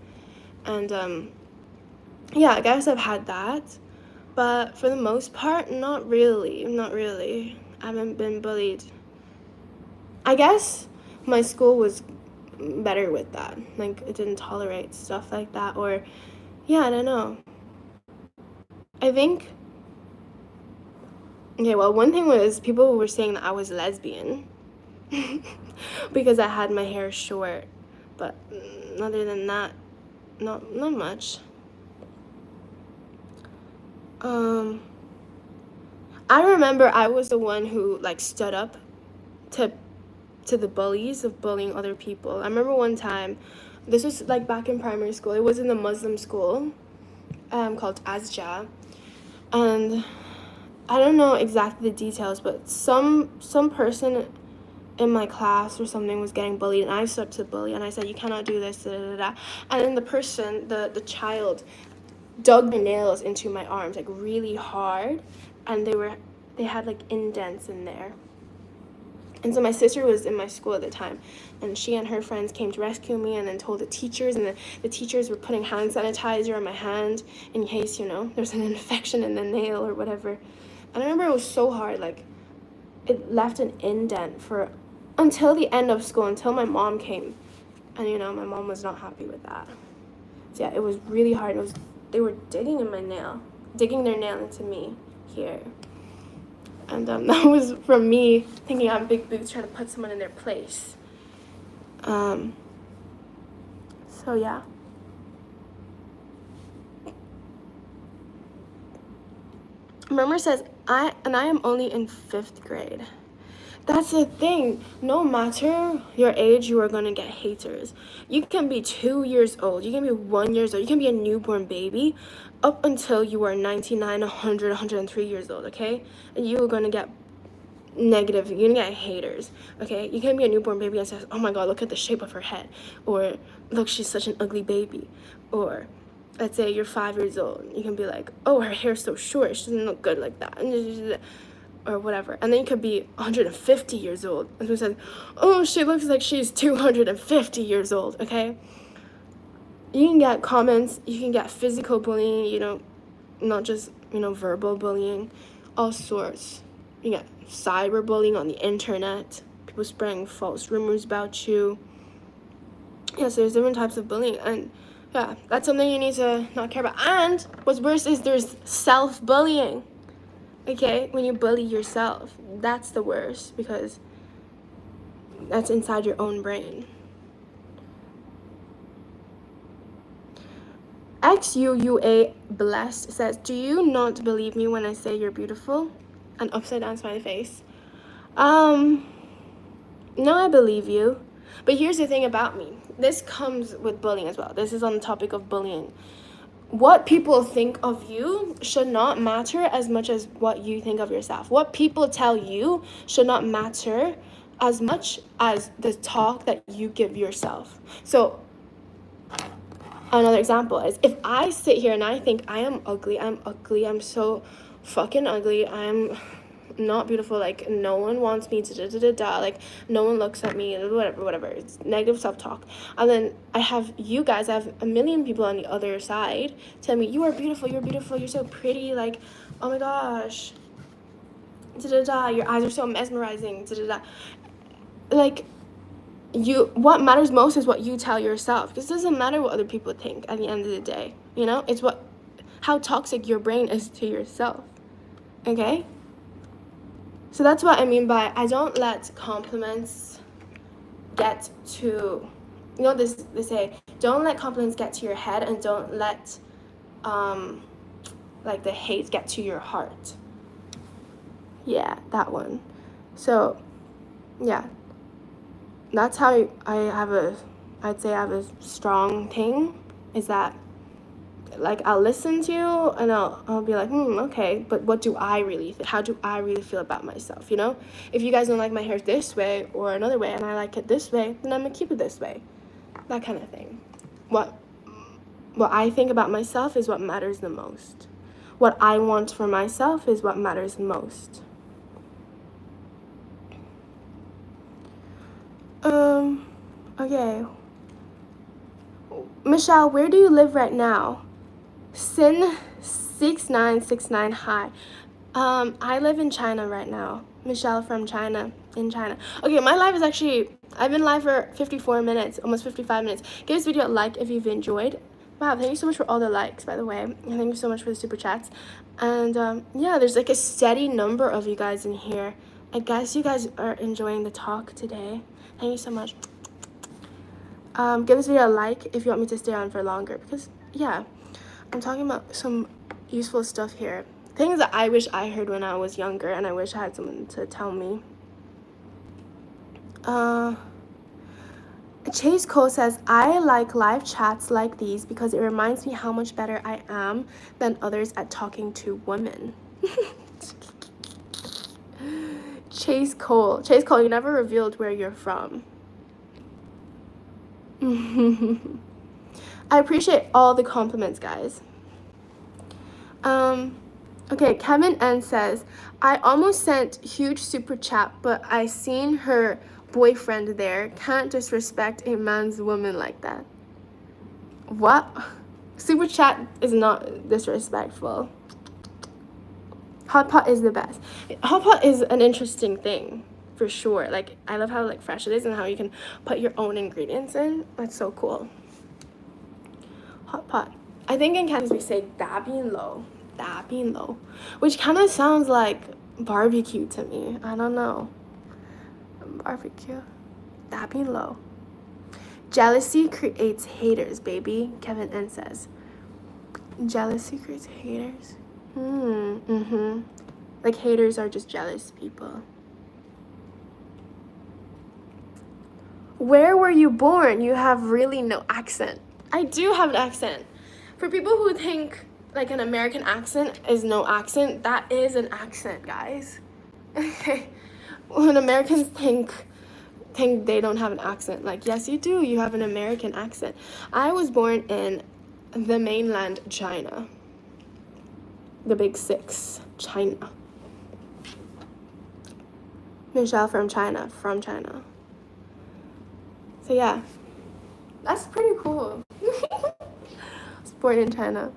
And yeah, I guess I've had that, but for the most part, not really. I haven't been bullied. I guess my school was better with that. Like, it didn't tolerate stuff like that, or yeah, I don't know. I think, okay, well, one thing was people were saying that I was lesbian, because I had my hair short. But other than that, not much. I remember I was the one who like stood up to the bullies of bullying other people. I remember one time, this was like back in primary school. It was in a Muslim school, called Azja, and I don't know exactly the details, but some person in my class or something was getting bullied, and I stood up to the bully and I said, "You cannot do this." Da, da, da, da. And then the person, the child, dug their nails into my arms like really hard, and they had like indents in there. And so my sister was in my school at the time, and she and her friends came to rescue me and then told the teachers, and the teachers were putting hand sanitizer on my hand in case, there's an infection in the nail or whatever. And I remember it was so hard, like it left an indent for until the end of school, until my mom came. And my mom was not happy with that. So yeah, it was really hard. They were digging in my nail, digging their nail into me here. And that was from me thinking I'm big boots trying to put someone in their place. So yeah. Murmur says, I am only in 5th grade. That's the thing. No matter your age, you are going to get haters. You can be 2 years old. You can be 1 year old. You can be a newborn baby up until you are 99, 100, 103 years old, okay? And you are going to get negative. You're going to get haters, okay? You can be a newborn baby and say, "Oh my God, look at the shape of her head." Or, "Look, she's such an ugly baby." Or, let's say you're 5 years old. You can be like, "Oh, her hair's so short. She doesn't look good like that." Or whatever. And then you could be 150 years old and who says, "Oh, she looks like she's 250 years old," okay? You can get comments, you can get physical bullying, not just, verbal bullying, all sorts. You get cyberbullying on the internet, people spreading false rumors about you. Yes, there's different types of bullying, and yeah, that's something you need to not care about. And what's worse is there's self-bullying. Okay, when you bully yourself, that's the worst, because that's inside your own brain. XUUA Blessed says, "Do you not believe me when I say you're beautiful?" An upside down smiley face. No, I believe you. But here's the thing about me. This comes with bullying as well. This is on the topic of bullying. What people think of you should not matter as much as what you think of yourself. What people tell you should not matter as much as the talk that you give yourself. So another example is, if I sit here and I think I am ugly, I'm so fucking ugly, I'm not beautiful, like no one wants me, like no one looks at me, whatever, it's negative self-talk. And then I have a million people on the other side tell me, "You are beautiful, you're so pretty, like oh my gosh, your eyes are so mesmerizing, like what matters most is what you tell yourself, because it doesn't matter what other people think at the end of the day. It's how toxic your brain is to yourself. Okay, so that's what I mean by I don't let compliments get to, they say, don't let compliments get to your head, and don't let like the hate get to your heart. Yeah, that one. So yeah, that's how I'd say I have a strong thing, is that like I'll listen to you and I'll be like, okay, but what do I really think? How do I really feel about myself? If you guys don't like my hair this way or another way, and I like it this way, then I'm gonna keep it this way. That kind of thing. What I think about myself is what matters the most. What I want for myself is what matters most. Okay. Michelle, where do you live right now? Sin6969, hi. I live in China right now. Michelle from China, in China. Okay, my live is actually, I've been live for 54 minutes, almost 55 minutes. Give this video a like if you've enjoyed. Wow, thank you so much for all the likes, by the way. And thank you so much for the super chats. And yeah, there's like a steady number of you guys in here. I guess you guys are enjoying the talk today. Thank you so much. Give this video a like if you want me to stay on for longer, because yeah, I'm talking about some useful stuff here. Things that I wish I heard when I was younger, and I wish I had someone to tell me. Chase Cole says, I like live chats like these because it reminds me how much better I am than others at talking to women. Chase Cole, you never revealed where you're from. I appreciate all the compliments, guys. Okay, Kevin N says, I almost sent huge super chat, but I seen her boyfriend there. Can't disrespect a man's woman like that. What? Super chat is not disrespectful. Hot pot is the best. Hot pot is an interesting thing, for sure. Like, I love how like fresh it is and how you can put your own ingredients in. That's so cool. Hot pot. I think in Cantonese we say da bin lo, which kind of sounds like barbecue to me. I don't know. Barbecue. Da bin lo. Jealousy creates haters, baby. Kevin N says. Jealousy creates haters. Like haters are just jealous people. Where were you born? You have really no accent. I do have an accent. For people who think like an American accent is no accent, that is an accent, guys. Okay. When Americans think they don't have an accent, like, yes, you do. You have an American accent. I was born in the mainland China. The big six, China. Michelle from China. So yeah, that's pretty cool. I was born in China.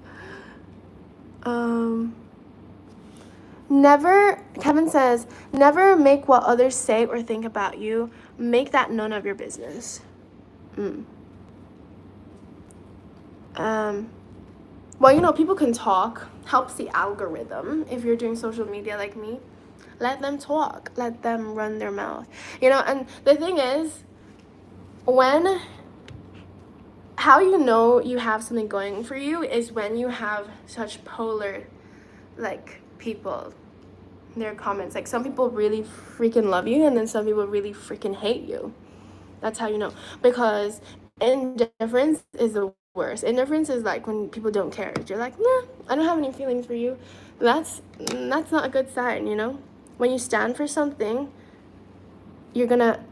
Kevin says, never make what others say or think about you. Make that none of your business. Well, you know, people can talk. Helps the algorithm. If you're doing social media like me, let them talk. Let them run their mouth. You know, and the thing is, how you know you have something going for you is when you have such polar, like, people. Their comments, like, some people really freaking love you and then some people really freaking hate you. That's how you know, because indifference is the worst. Indifference is like when people don't care. You're like, nah, I don't have any feelings for you. That's not a good sign, you know. When you stand for something, you're gonna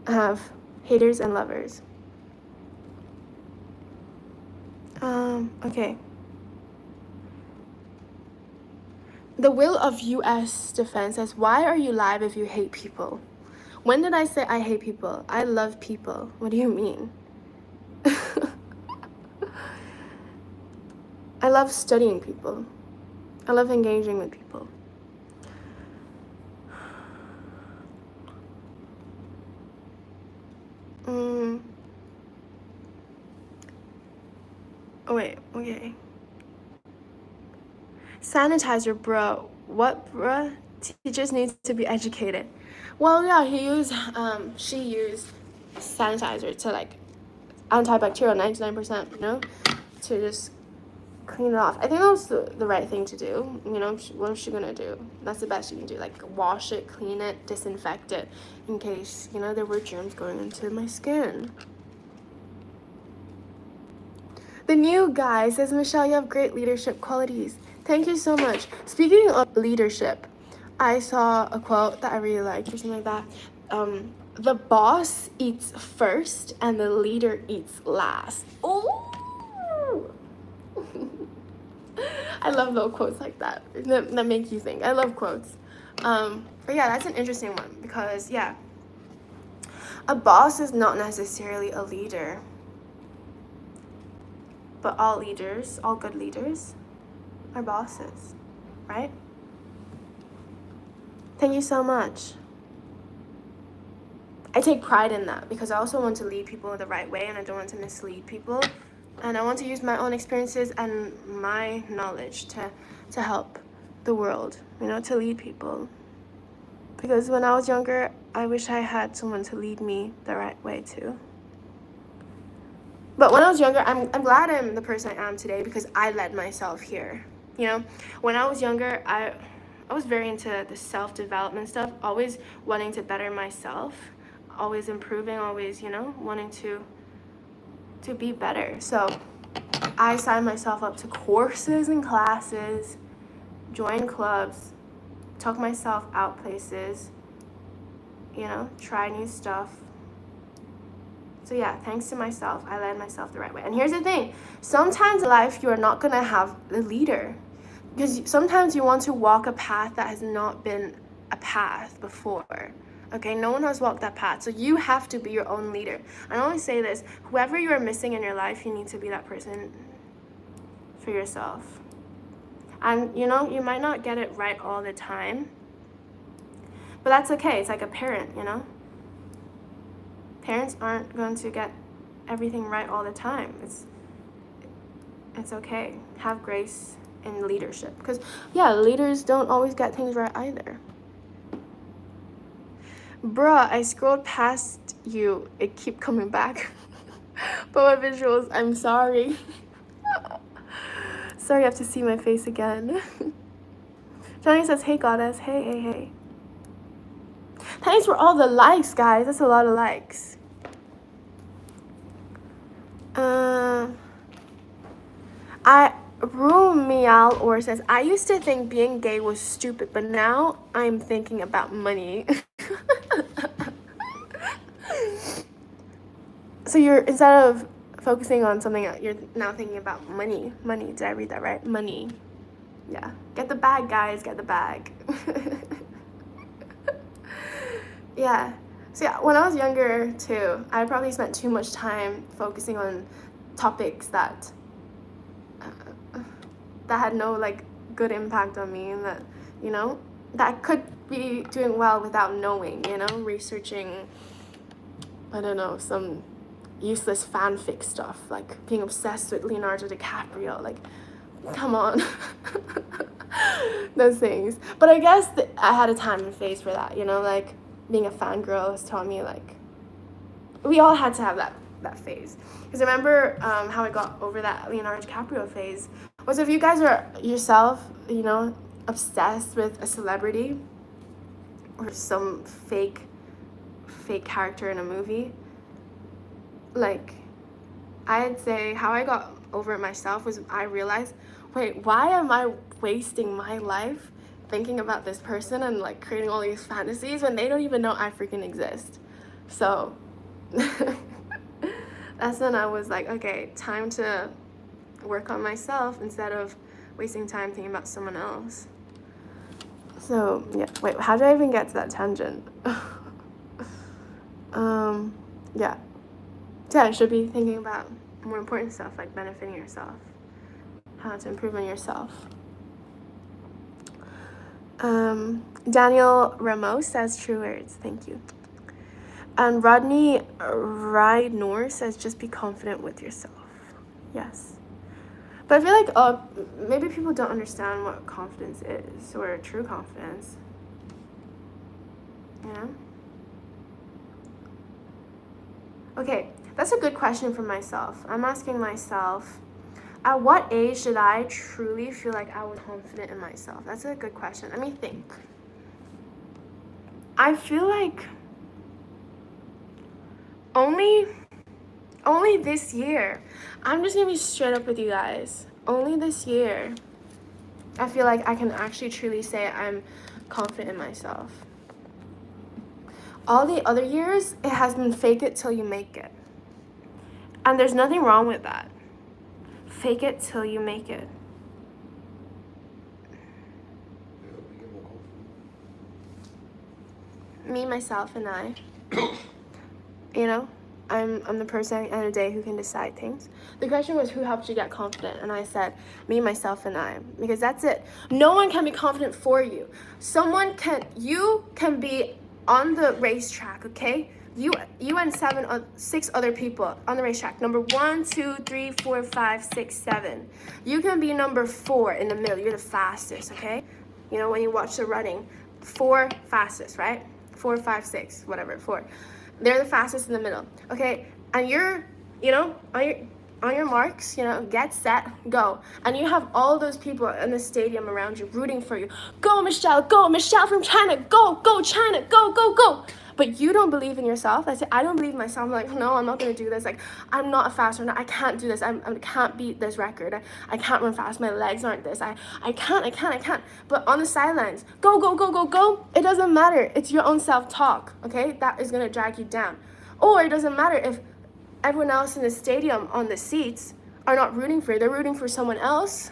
have haters and lovers. Okay. The will of U.S. defense says, why are you live if you hate people? When did I say I hate people? I love people. What do you mean? I love studying people. I love engaging with people. Oh, wait, okay. Sanitizer, bro. What, bruh? Teachers need to be educated. Well, yeah, she used sanitizer to, like, antibacterial, 99%, you know, to just clean it off. I think that was the right thing to do. You know, what is she gonna do? That's the best you can do. Like, wash it, clean it, disinfect it, in case, you know, there were germs going into my skin. The new guy says, Michelle, you have great leadership qualities. Thank you so much. Speaking of leadership, I saw a quote that I really liked or something like that. The boss eats first and the leader eats last. Oh! I love little quotes like that make you think. I love quotes. But yeah, that's an interesting one because, yeah, a boss is not necessarily a leader. But all good leaders, are bosses, right? Thank you so much. I take pride in that because I also want to lead people the right way and I don't want to mislead people. And I want to use my own experiences and my knowledge to help the world, you know, to lead people. Because when I was younger, I wish I had someone to lead me the right way too. But when I was younger, I'm glad I'm the person I am today because I led myself here. You know, when I was younger, I was very into the self-development stuff, always wanting to better myself, always improving, always, wanting to be better. So I signed myself up to courses and classes, joined clubs, took myself out places, try new stuff. So yeah, thanks to myself, I led myself the right way. And here's the thing, sometimes in life you are not gonna have a leader because sometimes you want to walk a path that has not been a path before. Okay, no one has walked that path, so you have to be your own leader. I always say this, whoever you are missing in your life, you need to be that person for yourself. And you might not get it right all the time, but that's okay. It's like a parent, Parents aren't going to get everything right all the time. It's okay. Have grace in leadership. Because, leaders don't always get things right either. Bruh, I scrolled past you. It keep coming back. But my visuals, I'm sorry. Sorry, you have to see my face again. Johnny says, hey, goddess. Hey. Thanks for all the likes, guys. That's a lot of likes. Rumial or says, I used to think being gay was stupid, but now I'm thinking about money. So you're, instead of focusing on something else, you're now thinking about money. Money, did I read that right? Money. Yeah. Get the bag, guys, get the bag. Yeah. So yeah, when I was younger too, I probably spent too much time focusing on topics that had no good impact on me, and that that I could be doing well without knowing, researching, I don't know, some useless fanfic stuff, like being obsessed with Leonardo DiCaprio, come on. Those things. But I guess I had a time and phase for that, being a fangirl has taught me, we all had to have that phase. Because remember how I got over that Leonardo DiCaprio phase was if you guys are yourself, obsessed with a celebrity or some fake character in a movie, I'd say how I got over it myself was I realized, wait, why am I wasting my life thinking about this person and creating all these fantasies when they don't even know I freaking exist? So that's when I was like, okay, time to work on myself instead of wasting time thinking about someone else. So yeah, wait, how did I even get to that tangent? Yeah. Yeah, I should be thinking about more important stuff like benefiting yourself, how to improve on yourself. Daniel Ramos says true words. Thank you. And Rodney Rydnor says just be confident with yourself. Yes. But I feel like maybe people don't understand what confidence is, or true confidence. Okay, that's a good question for myself. I'm asking myself, at what age did I truly feel like I was confident in myself? That's a good question. Let me think. I feel like only this year. I'm just gonna be straight up with you guys. Only this year, I feel like I can actually truly say I'm confident in myself. All the other years, it has been fake it till you make it. And there's nothing wrong with that. Fake it till you make it. Me, myself, and I. I'm the person at the end of the day who can decide things. The question was, who helped you get confident? And I said, me, myself, and I. Because that's it. No one can be confident for you. You can be on the racetrack, okay? You and 6 other people on the racetrack. Number 1, 2, 3, 4, 5, 6, 7. You can be number 4 in the middle. You're the fastest, okay? When you watch the running. four fastest, right? 4, 5, 6, whatever, 4. They're the fastest in the middle, okay? And you're, on your marks, get set, go. And you have all those people in the stadium around you rooting for you. Go, Michelle from China, go, China, go. But you don't believe in yourself. I don't believe in myself. I'm like, no, I'm not gonna do this. Like, I'm not a fast runner. I can't do this. I can't beat this record. I can't run fast. My legs aren't this. I can't. But on the sidelines, go. It doesn't matter. It's your own self-talk, okay? That is gonna drag you down. Or it doesn't matter if everyone else in the stadium on the seats are not rooting for you. They're rooting for someone else,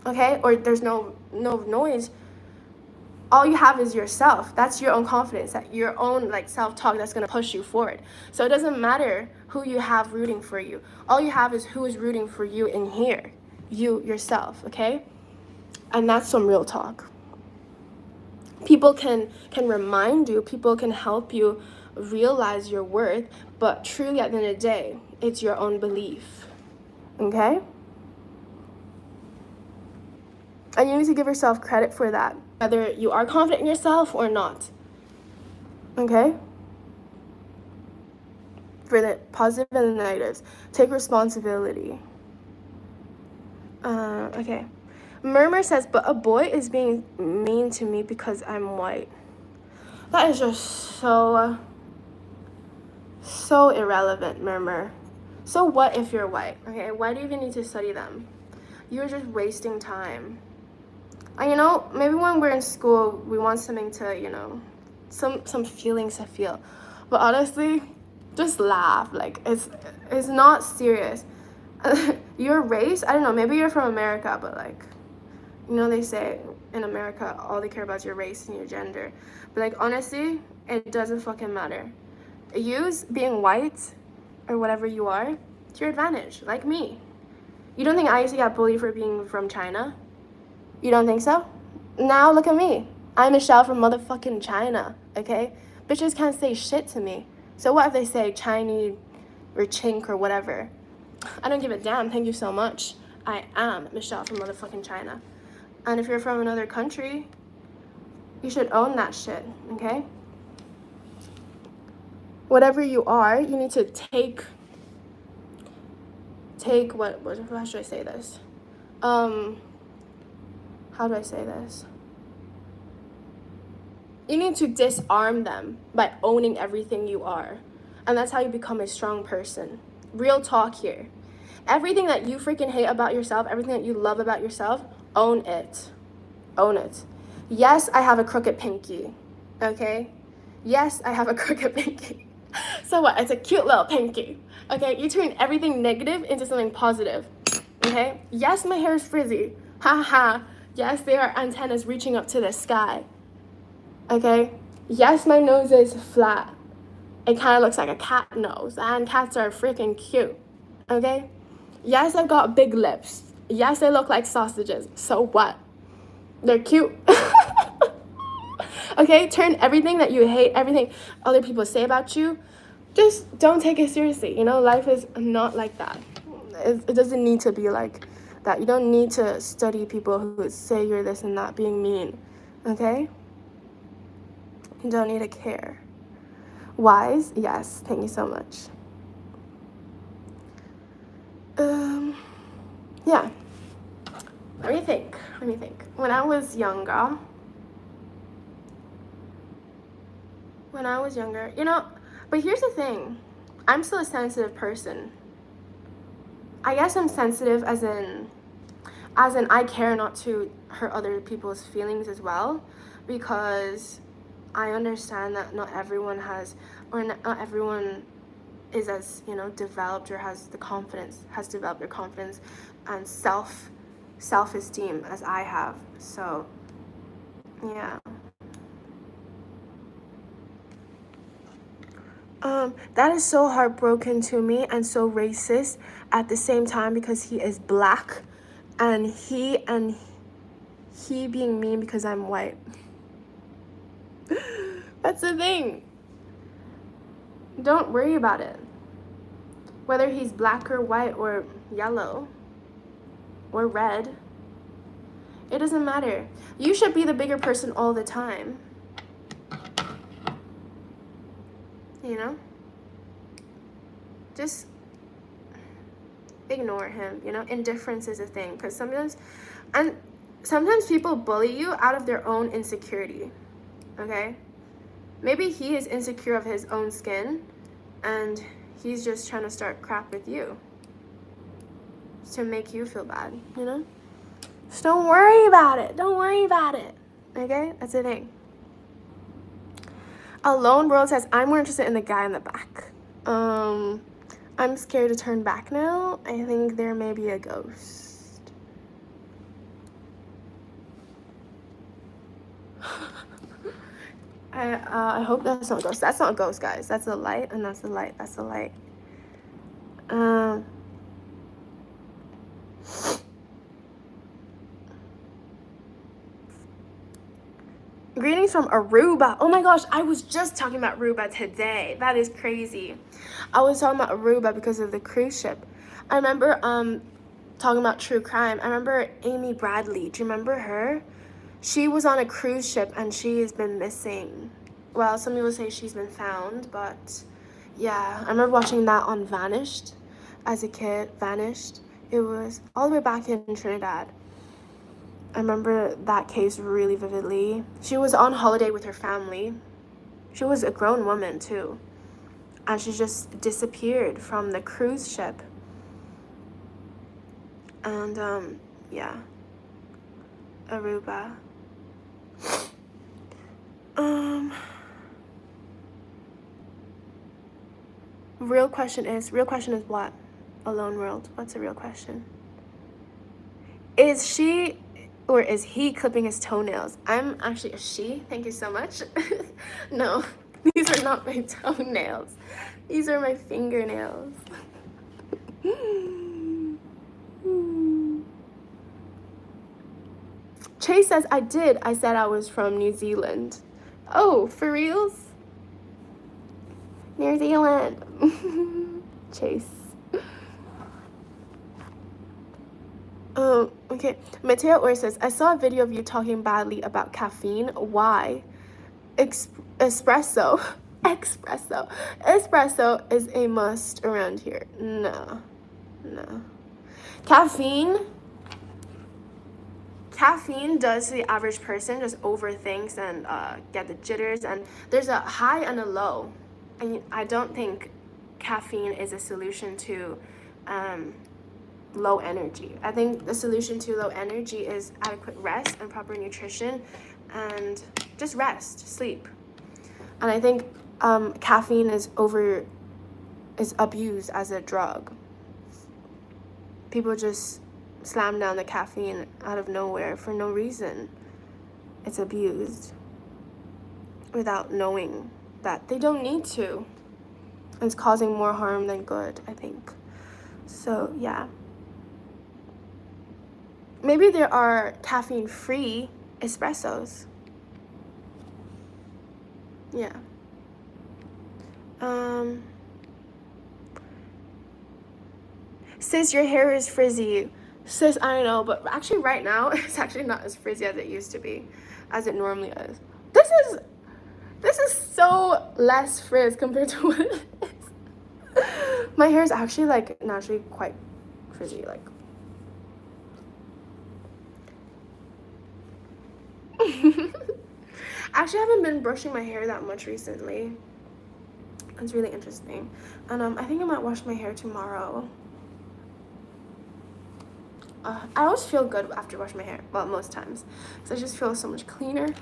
okay? Or there's no noise. All you have is yourself. That's your own confidence, that your own like self-talk that's gonna push you forward. So it doesn't matter who you have rooting for you. All you have is who is rooting for you in here. You, yourself, okay? And that's some real talk. People can remind you, people can help you realize your worth, but truly at the end of the day, it's your own belief, okay? And you need to give yourself credit for that, whether you are confident in yourself or not, okay? For the positive and the negatives, take responsibility. Okay. Murmur says, but a boy is being mean to me because I'm white. That is just so irrelevant, Murmur. So what if you're white, okay? Why do you even need to study them? You're just wasting time. And maybe when we're in school, we want something to, some feelings to feel. But honestly, just laugh. Like, it's not serious. Your race, I don't know, maybe you're from America, but like, they say in America, all they care about is your race and your gender. But like, honestly, it doesn't fucking matter. Use being white or whatever you are to your advantage, like me. You don't think I used to get bullied for being from China? You don't think so? Now look at me. I'm Michelle from motherfucking China, okay? Bitches can't say shit to me. So what if they say Chinese or chink or whatever? I don't give a damn, thank you so much. I am Michelle from motherfucking China. And if you're from another country, you should own that shit, okay? Whatever you are, you need to take how should I say this? How do I say this? You need to disarm them by owning everything you are. And that's how you become a strong person. Real talk here. Everything that you freaking hate about yourself, everything that you love about yourself, own it. Own it. Yes, I have a crooked pinky, okay? Yes, I have a crooked pinky. So what? It's a cute little pinky, okay? You turn everything negative into something positive, okay? Yes, my hair is frizzy. Ha ha. Yes, there are antennas reaching up to the sky, okay? Yes, my nose is flat. It kind of looks like a cat nose, and cats are freaking cute, okay? Yes, I've got big lips. Yes, they look like sausages. So what? They're cute. Okay, turn everything that you hate, everything other people say about you, just don't take it seriously. Life is not like that. It doesn't need to be like that. You don't need to study people who say you're this and that being mean, okay? You don't need to care. Wise? Yes, thank you so much. Yeah. Let me think. When I was younger, but here's the thing. I'm still a sensitive person. I guess I'm sensitive as in I care not to hurt other people's feelings as well, because I understand that not everyone is as, developed or has developed their confidence and self-esteem as I have. So, yeah. That is so heartbroken to me and so racist at the same time, because he is black and he being mean because I'm white. That's the thing. Don't worry about it. Whether he's black or white or yellow or red, It doesn't matter. You should be the bigger person all the time. You know? Just ignore him, you know? Indifference is a thing. Because sometimes people bully you out of their own insecurity. Okay? Maybe he is insecure of his own skin, and he's just trying to start crap with you to make you feel bad, you know? Just don't worry about it. Don't worry about it. Okay? That's the thing. Alone World says, I'm more interested in the guy in the back. I'm scared to turn back now. I think there may be a ghost. I hope that's not a ghost. That's not a ghost, guys. That's a light, and that's the light. That's the light. Greetings from Aruba. Oh my gosh, I was just talking about Aruba today. That is crazy. I was talking about Aruba because of the cruise ship. I remember talking about true crime. I remember Amy Bradley. Do you remember her? She was on a cruise ship and she has been missing. Well, some people say she's been found, but yeah, I remember watching that on Vanished as a kid. Vanished. It was all the way back in Trinidad. I remember that case really vividly. She was on holiday with her family. She was a grown woman too. And she just disappeared from the cruise ship. And yeah. Aruba. Real question is what? Alone World. What's the real question? Is she or is he clipping his toenails? I'm actually a she. Thank you so much. No, these are not my toenails. These are my fingernails. Chase says, I did. I said I was from New Zealand. Oh, for reals? New Zealand. Chase. Okay. Mateo Or says, I saw a video of you talking badly about caffeine. Why? Espresso. Espresso is a must around here. No. Caffeine does to the average person just overthinks and get the jitters, and there's a high and a low. And I don't think caffeine is a solution to low energy. I think the solution to low energy is adequate rest and proper nutrition and just rest, sleep. And I think caffeine is abused as a drug. People just slam down the caffeine out of nowhere for no reason. It's abused without knowing that they don't need to. It's causing more harm than good, I think. So yeah. Maybe there are caffeine-free espressos. Yeah. Sis, your hair is frizzy. Sis, I know, but actually right now, it's actually not as frizzy as it used to be, as it normally is. This is so less frizz compared to what it is. My hair is actually like naturally quite frizzy, like. Actually, I haven't been brushing my hair that much recently. It's really interesting. And I think I might wash my hair tomorrow. I always feel good after washing my hair. Well, most times. Because I just feel so much cleaner.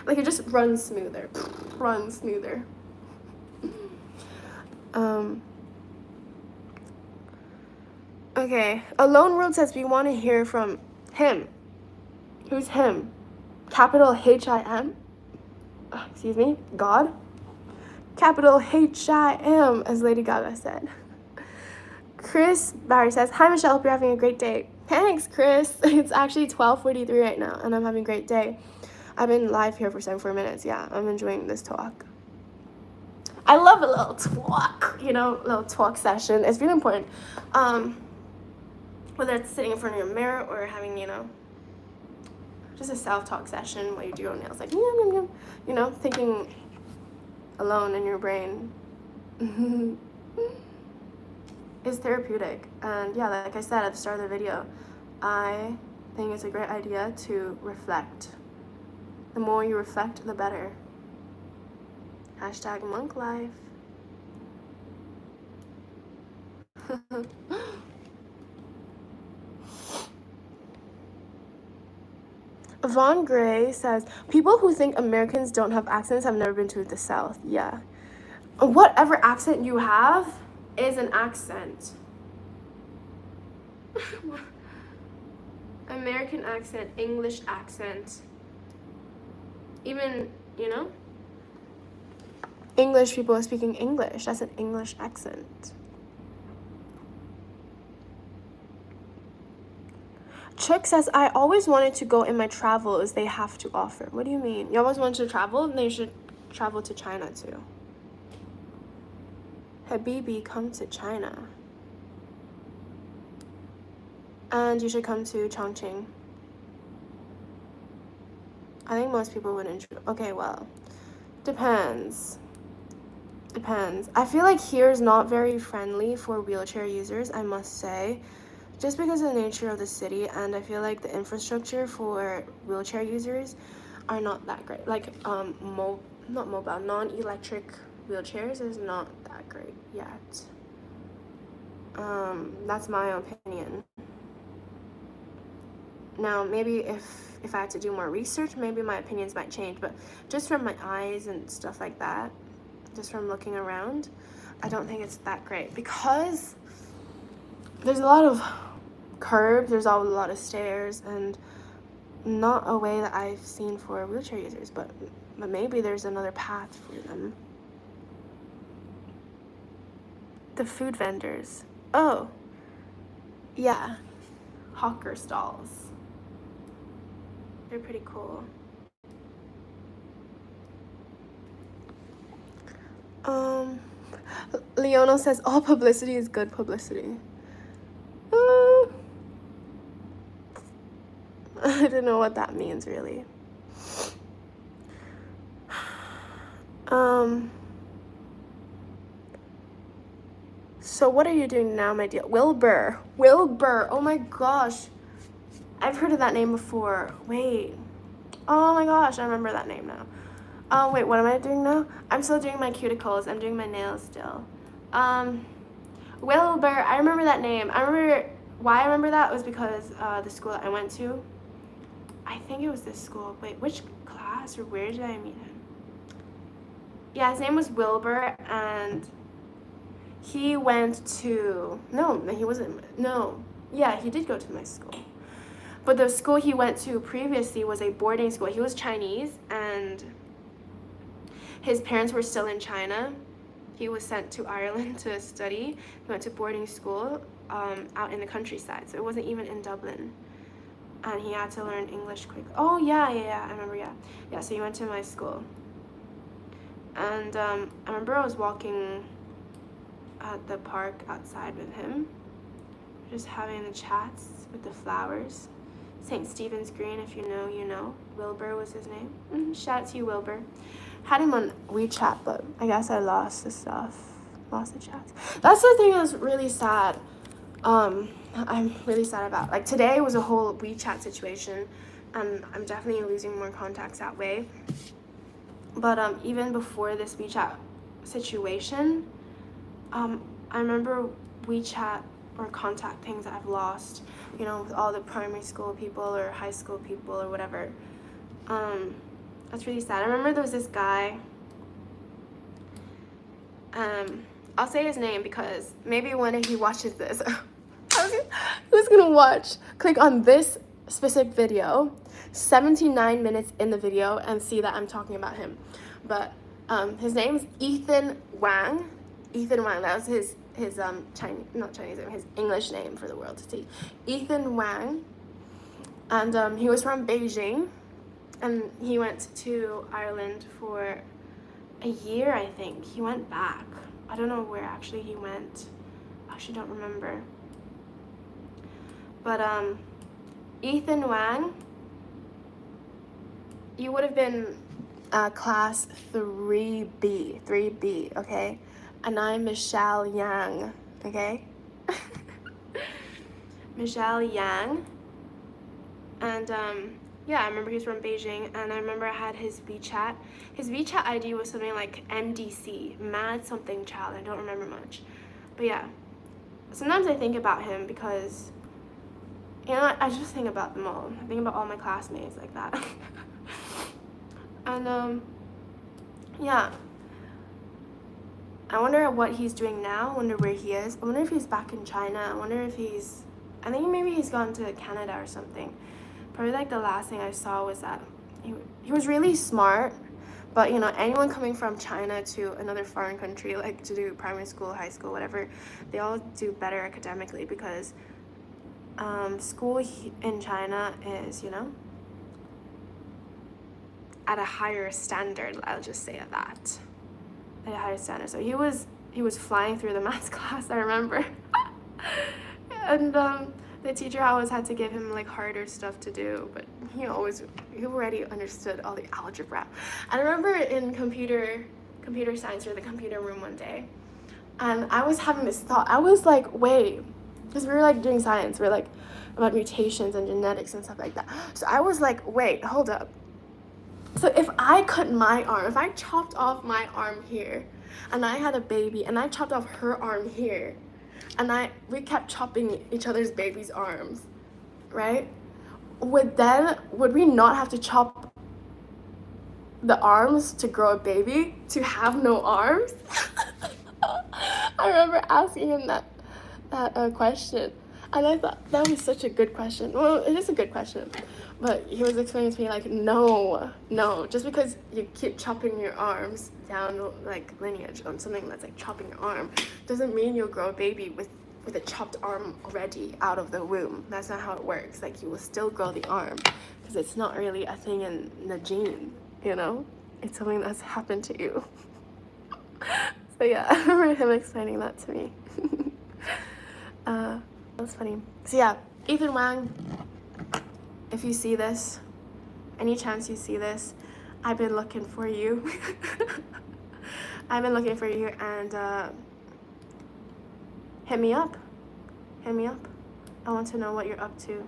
Like it just runs smoother. Runs smoother. Okay. Alone World says we want to hear from him. Who's him? Capital H-I-M? Excuse me? God? Capital H-I-M, as Lady Gaga said. Chris Barry says, hi Michelle, hope you're having a great day. Thanks, Chris. It's actually 12:43 right now, and I'm having a great day. I've been live here for 74 minutes. Yeah, I'm enjoying this talk. I love a little talk, a little talk session. It's really important. Whether it's sitting in front of your mirror or having, just a self-talk session while you do your nails, like, yum, yum, yum, you know, thinking alone in your brain. Is therapeutic. And yeah, like I said at the start of the video, I think it's a great idea to reflect. The more you reflect, the better. Hashtag monk life. Vaughn Gray says, people who think Americans don't have accents have never been to the South. Yeah. Whatever accent you have is an accent. American accent, English accent. Even, you know, English people are speaking English. That's an English accent. Chuck says, I always wanted to go in my travels they have to offer. What do you mean? You always wanted to travel? Then you should travel to China too. Habibi, come to China. And you should come to Chongqing. I think most people would enjoy. Okay, well, depends. Depends. I feel like here is not very friendly for wheelchair users, I must say. Just because of the nature of the city, and I feel like the infrastructure for wheelchair users are not that great. Like, not mobile, non-electric wheelchairs is not that great yet. That's my opinion. Now, maybe if I had to do more research, maybe my opinions might change, but just from my eyes and stuff like that, just from looking around, I don't think it's that great, because there's a lot of curbs, there's a lot of stairs, and not a way that I've seen for wheelchair users, but maybe there's another path for them. The food vendors. Oh, yeah, hawker stalls. They're pretty cool. Leona says, all publicity is good publicity. I don't know what that means, really. So what are you doing now, my dear? Wilbur. Oh my gosh. I've heard of that name before. Wait. Oh my gosh, I remember that name now. Wait, what am I doing now? I'm still doing my cuticles. I'm doing my nails still. Wilbur, I remember that name. I remember why I remember that was because the school I went to, I think it was this school. Wait, which class or where did I meet him? Yeah, his name was Wilbur, and he went to, no, he wasn't, no. Yeah, he did go to my school. But the school he went to previously was a boarding school. He was Chinese, and his parents were still in China. He was sent to Ireland to study. He went to boarding school out in the countryside, so it wasn't even in Dublin. And he had to learn English quickly. Oh, yeah, I remember, yeah. Yeah, so he went to my school. And I remember I was walking at the park outside with him, just having the chats with the flowers. St. Stephen's Green, if you know, you know. Wilbur was his name. Shout out to you, Wilbur. Had him on WeChat, but I guess I lost the stuff. Lost the chats. That's the thing that's really sad. I'm really sad about. Like, today was a whole WeChat situation, and I'm definitely losing more contacts that way. But even before this WeChat situation, I remember WeChat or contact things that I've lost, you know, with all the primary school people or high school people or whatever. That's really sad. I remember there was this guy, I'll say his name because maybe when he watches this, who's gonna watch? Click on this specific video, 79 minutes in the video, and see that I'm talking about him. But his name's Ethan Wang. Ethan Wang, that was his Chinese, not Chinese name, his English name for the world to see. Ethan Wang. And he was from Beijing, and he went to Ireland for a year, I think. He went back. I don't know where actually he went. I actually don't remember. But Ethan Wang, you would have been class 3B, okay? And I'm Michelle Yang, okay? Michelle Yang. And yeah, I remember he's from Beijing, and I remember I had his WeChat. His WeChat ID was something like MDC, Mad Something Child. I don't remember much. But yeah, sometimes I think about him because, you know, I just think about them all. I think about all my classmates like that. And yeah, I wonder what he's doing now. I wonder where he is. I wonder if he's back in China. I wonder if I think maybe he's gone to Canada or something. Probably like the last thing I saw was that he was really smart, but you know, anyone coming from China to another foreign country, like to do primary school, high school, whatever, they all do better academically because school in China is, you know, at a higher standard. I'll just say that, at a higher standard. So he was flying through the maths class, I remember. And the teacher always had to give him like harder stuff to do, but he already understood all the algebra. I remember in computer science or the computer room one day, and I was having this thought. I was like, wait, because we were like doing science, we we're like about mutations and genetics and stuff like that. So I was like, wait, hold up. So if I cut my arm, if I chopped off my arm here, and I had a baby, and I chopped off her arm here, and we kept chopping each other's baby's arms, right? Would we not have to chop the arms to grow a baby to have no arms? I remember asking him that question, and I thought that was such a good question. Well, it is a good question, but he was explaining to me like, no, just because you keep chopping your arms down like lineage on something that's like chopping your arm doesn't mean you'll grow a baby with a chopped arm already out of the womb. That's not how it works. Like, you will still grow the arm because it's not really a thing in the gene, you know? It's something that's happened to you. So yeah, I remember him explaining that to me. That's funny. So yeah, Ethan Wang, if you see this, any chance you see this, I've been looking for you. I've been looking for you, and hit me up. I want to know what you're up to.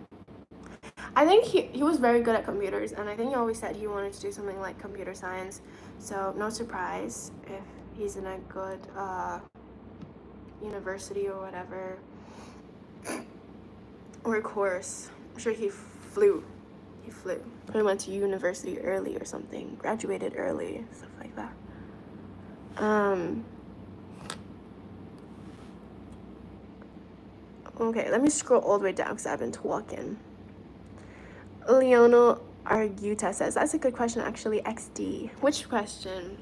I think he was very good at computers, and I think he always said he wanted to do something like computer science. So no surprise if he's in a good university or whatever, or course. I'm sure he flew. Probably went to university early or something, graduated early, stuff like that. Okay, let me scroll all the way down because I've been talking. Leono Arguta says, that's a good question actually, XD. Which question?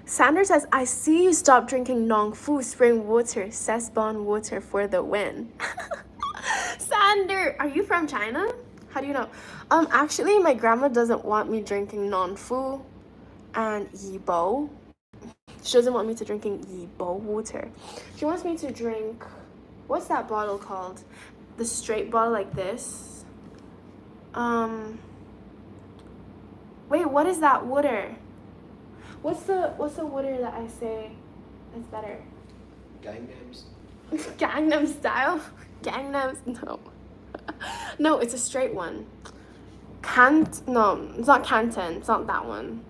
Sanders says, I see you stop drinking Nongfu spring water, Sesbon water for the win. Sander, are you from China? How do you know? Actually, my grandma doesn't want me drinking Nongfu and Yibo. She doesn't want me to drinking Yibo water. She wants me to drink, what's that bottle called? The straight bottle like this. Wait, what is that water? What's the water that I say is better? Gangnams. Gangnam Style? No. No, it's a straight one. No, it's not Canton. It's not that one.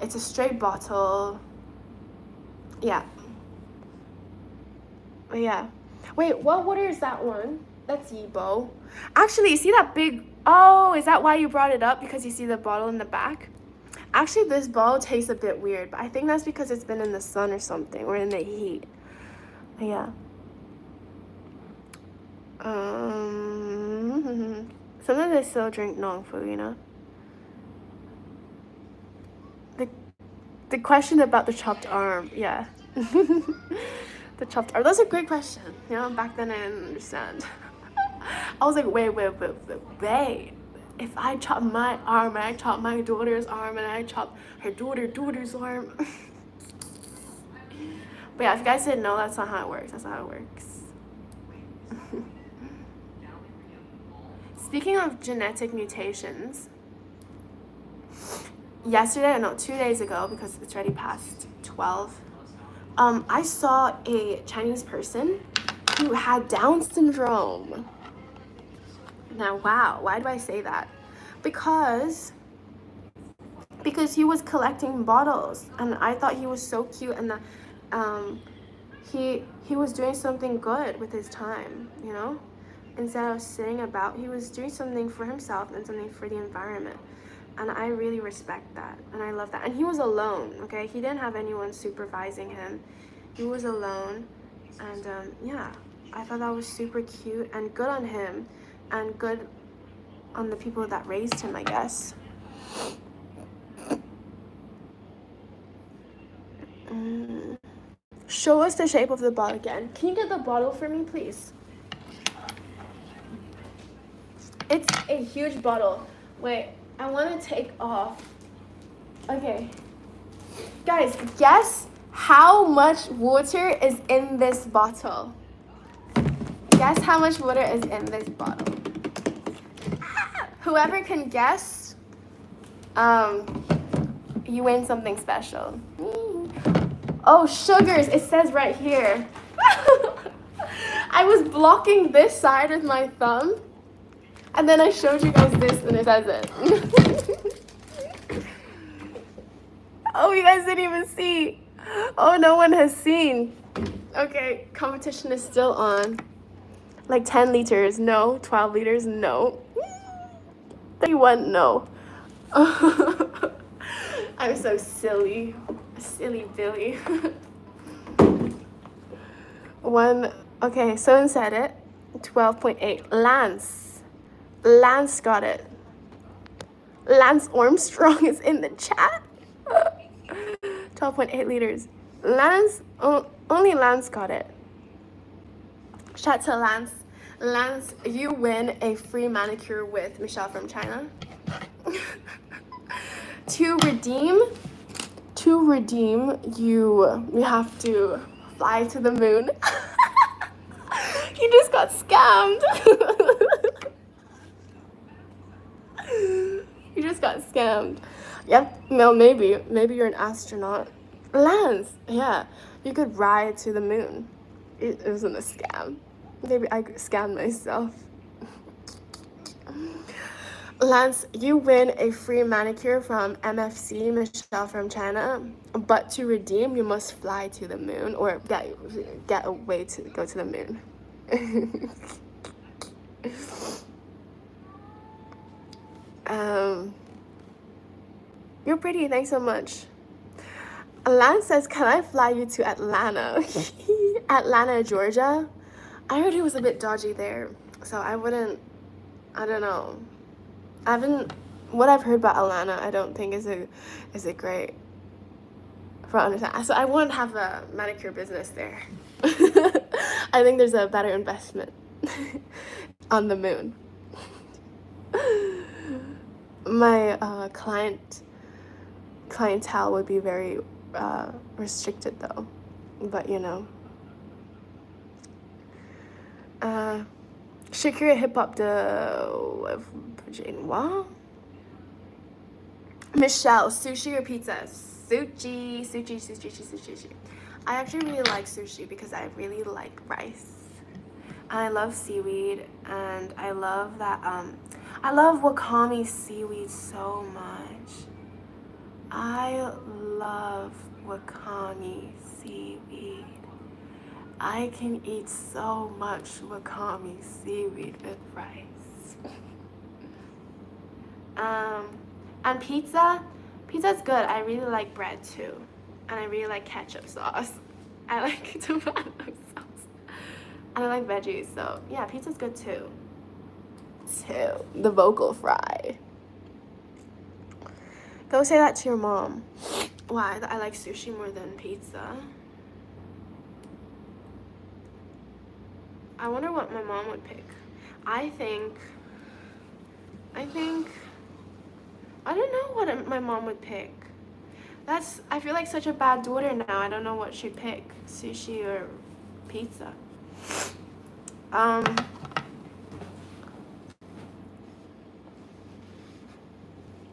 It's a straight bottle. Yeah. Yeah. Wait, what water is that one? That's Yibo. Actually, you see that big... Oh, is that why you brought it up? Because you see the bottle in the back? Actually, this bottle tastes a bit weird, but I think that's because it's been in the sun or something, or in the heat. Yeah. Sometimes I still drink Nongfu, you know? The question about the chopped arm, yeah. The chopped arm, that's a great question. You know, back then I didn't understand. I was like, wait. If I chop my arm, and I chop my daughter's arm, and I chop her daughter's arm. But yeah, if you guys didn't know, that's not how it works. Speaking of genetic mutations, yesterday, no, 2 days ago, because it's already past 12, I saw a Chinese person who had Down syndrome. Now, wow, why do I say that? Because he was collecting bottles, and I thought he was so cute, and that he was doing something good with his time, you know? Instead of sitting about, he was doing something for himself and something for the environment. And I really respect that, and I love that. And he was alone, okay? He didn't have anyone supervising him. He was alone, and yeah, I thought that was super cute and good on him, and good on the people that raised him, I guess. Show us the shape of the bottle again. Can you get the bottle for me, please? It's a huge bottle. Wait, I want to take off. Okay. Guys, guess how much water is in this bottle. Guess how much water is in this bottle. Whoever can guess, you win something special. Oh, sugars, it says right here. I was blocking this side with my thumb, and then I showed you guys this, and it says it. Oh, you guys didn't even see. Oh, no one has seen. Okay, competition is still on. Like 10 liters, no. 12 liters, no. 31, no. I'm so silly. Silly Billy. Okay, someone said it. 12.8. Lance got it. Lance Armstrong is in the chat. 12.8 liters. Only Lance got it. Shout to Lance. Lance, you win a free manicure with Michelle from China. To redeem, you have to fly to the moon. You just got scammed. You just got scammed. Yep, no, maybe you're an astronaut. Lance, yeah, you could ride to the moon. It wasn't a scam. Maybe I scammed myself. Lance, you win a free manicure from MFC, Michelle from China. But to redeem, you must fly to the moon, or get a way to go to the moon. You're pretty, thanks so much. Lance says, can I fly you to Atlanta? Atlanta, Georgia? I heard he was a bit dodgy there, so I don't know. What I've heard about Atlanta, I don't think is a great for understand. So I wouldn't have a manicure business there. I think there's a better investment on the moon. My clientele would be very restricted though, but you know. Shakira hip hop de Genoa. Michelle, sushi or pizza? Sushi. I actually really like sushi because I really like rice. I love seaweed, and I love that I love wakame seaweed so much. I love wakame seaweed. I can eat so much wakame seaweed with rice. And pizza's good. I really like bread too, and I really like ketchup sauce. I like tomato sauce, and I like veggies. So yeah, pizza's good too. The vocal fry. Go say that to your mom. Why? I like sushi more than pizza. I wonder what my mom would pick. I don't know what my mom would pick. I feel like such a bad daughter now. I don't know what she'd pick. Sushi or pizza.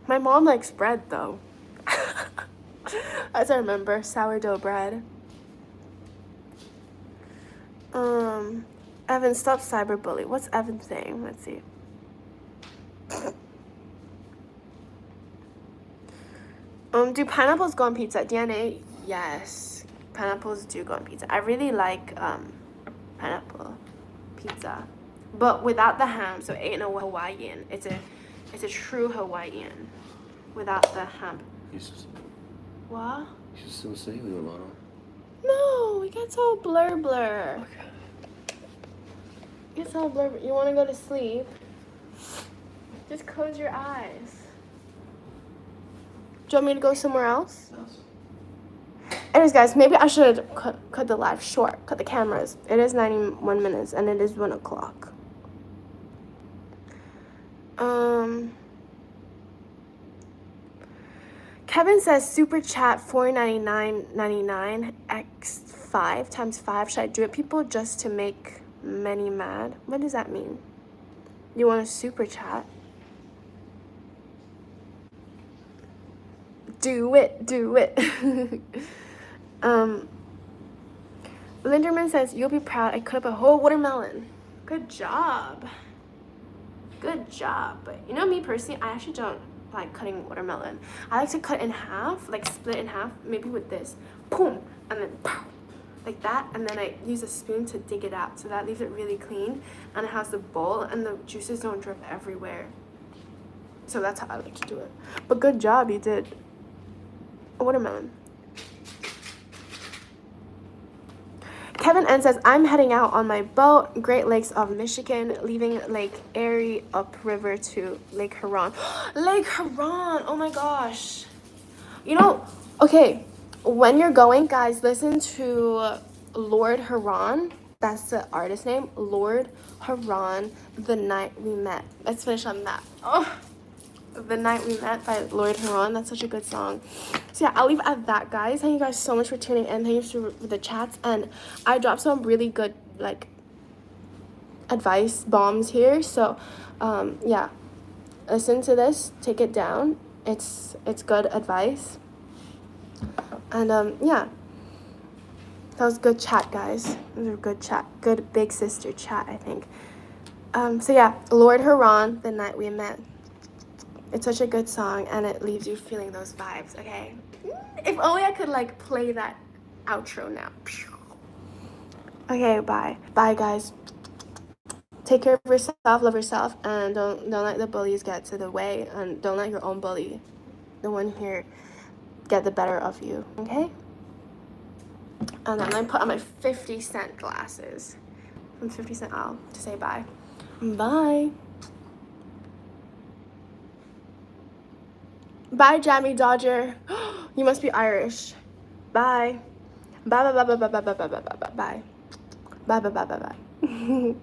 My mom likes bread though. As I remember, sourdough bread. Evan, stop cyberbully. What's Evan saying? Let's see. Do pineapples go on pizza? DNA? Yes. Pineapples do go on pizza. I really like pineapple pizza. But without the ham, so it ain't no Hawaiian. It's a true Hawaiian. Without the ham. What? You should still say we were on. No, it gets all blur. Okay. It gets all blur. You wanna go to sleep? Just close your eyes. Do you want me to go somewhere else? Anyways, guys, maybe I should cut the live short. Cut the cameras. It is 91 minutes and it is 1 o'clock. Kevin says super chat $4.99.99 x 5 times 5. Should I do it, people, just to make many mad? What does that mean? You want a super chat? Do it. Linderman says you'll be proud. I cut up a whole watermelon. Good job. But you know me personally, I actually don't like cutting watermelon. I like to cut in half, like split in half, maybe with this, boom, and then pow, like that, and then I use a spoon to dig it out, so that leaves it really clean, and it has the bowl, and the juices don't drip everywhere. So that's how I like to do it. But good job, you did a watermelon. Kevin N says, I'm heading out on my boat, Great Lakes of Michigan, leaving Lake Erie upriver to Lake Huron. Lake Huron! Oh my gosh. You know, okay, when you're going, guys, listen to Lord Huron. That's the artist name. Lord Huron, The Night We Met. Let's finish on that. Oh, The Night We Met by Lord Huron. That's such a good song. So yeah, I'll leave it at that, guys. Thank you guys so much for tuning in. Thank you for the chats. And I dropped some really good, like, advice bombs here. So, yeah. Listen to this. Take it down. It's good advice. And, yeah. That was good chat, guys. It was a good chat. Good big sister chat, I think. So yeah, Lord Huron, The Night We Met. It's such a good song, and it leaves you feeling those vibes, okay? If only I could, like, play that outro now. Okay, bye. Bye, guys. Take care of yourself, love yourself, and don't let the bullies get to the way, and don't let your own bully, the one here, get the better of you, okay? And then I put on my 50-cent glasses from 50 Cent Owl to say bye. Bye. Bye, Jammy Dodger. You must be Irish. Bye. Bye, bye, bye, bye, bye, bye, bye, bye, bye, bye, bye. Bye, bye, bye, bye, bye.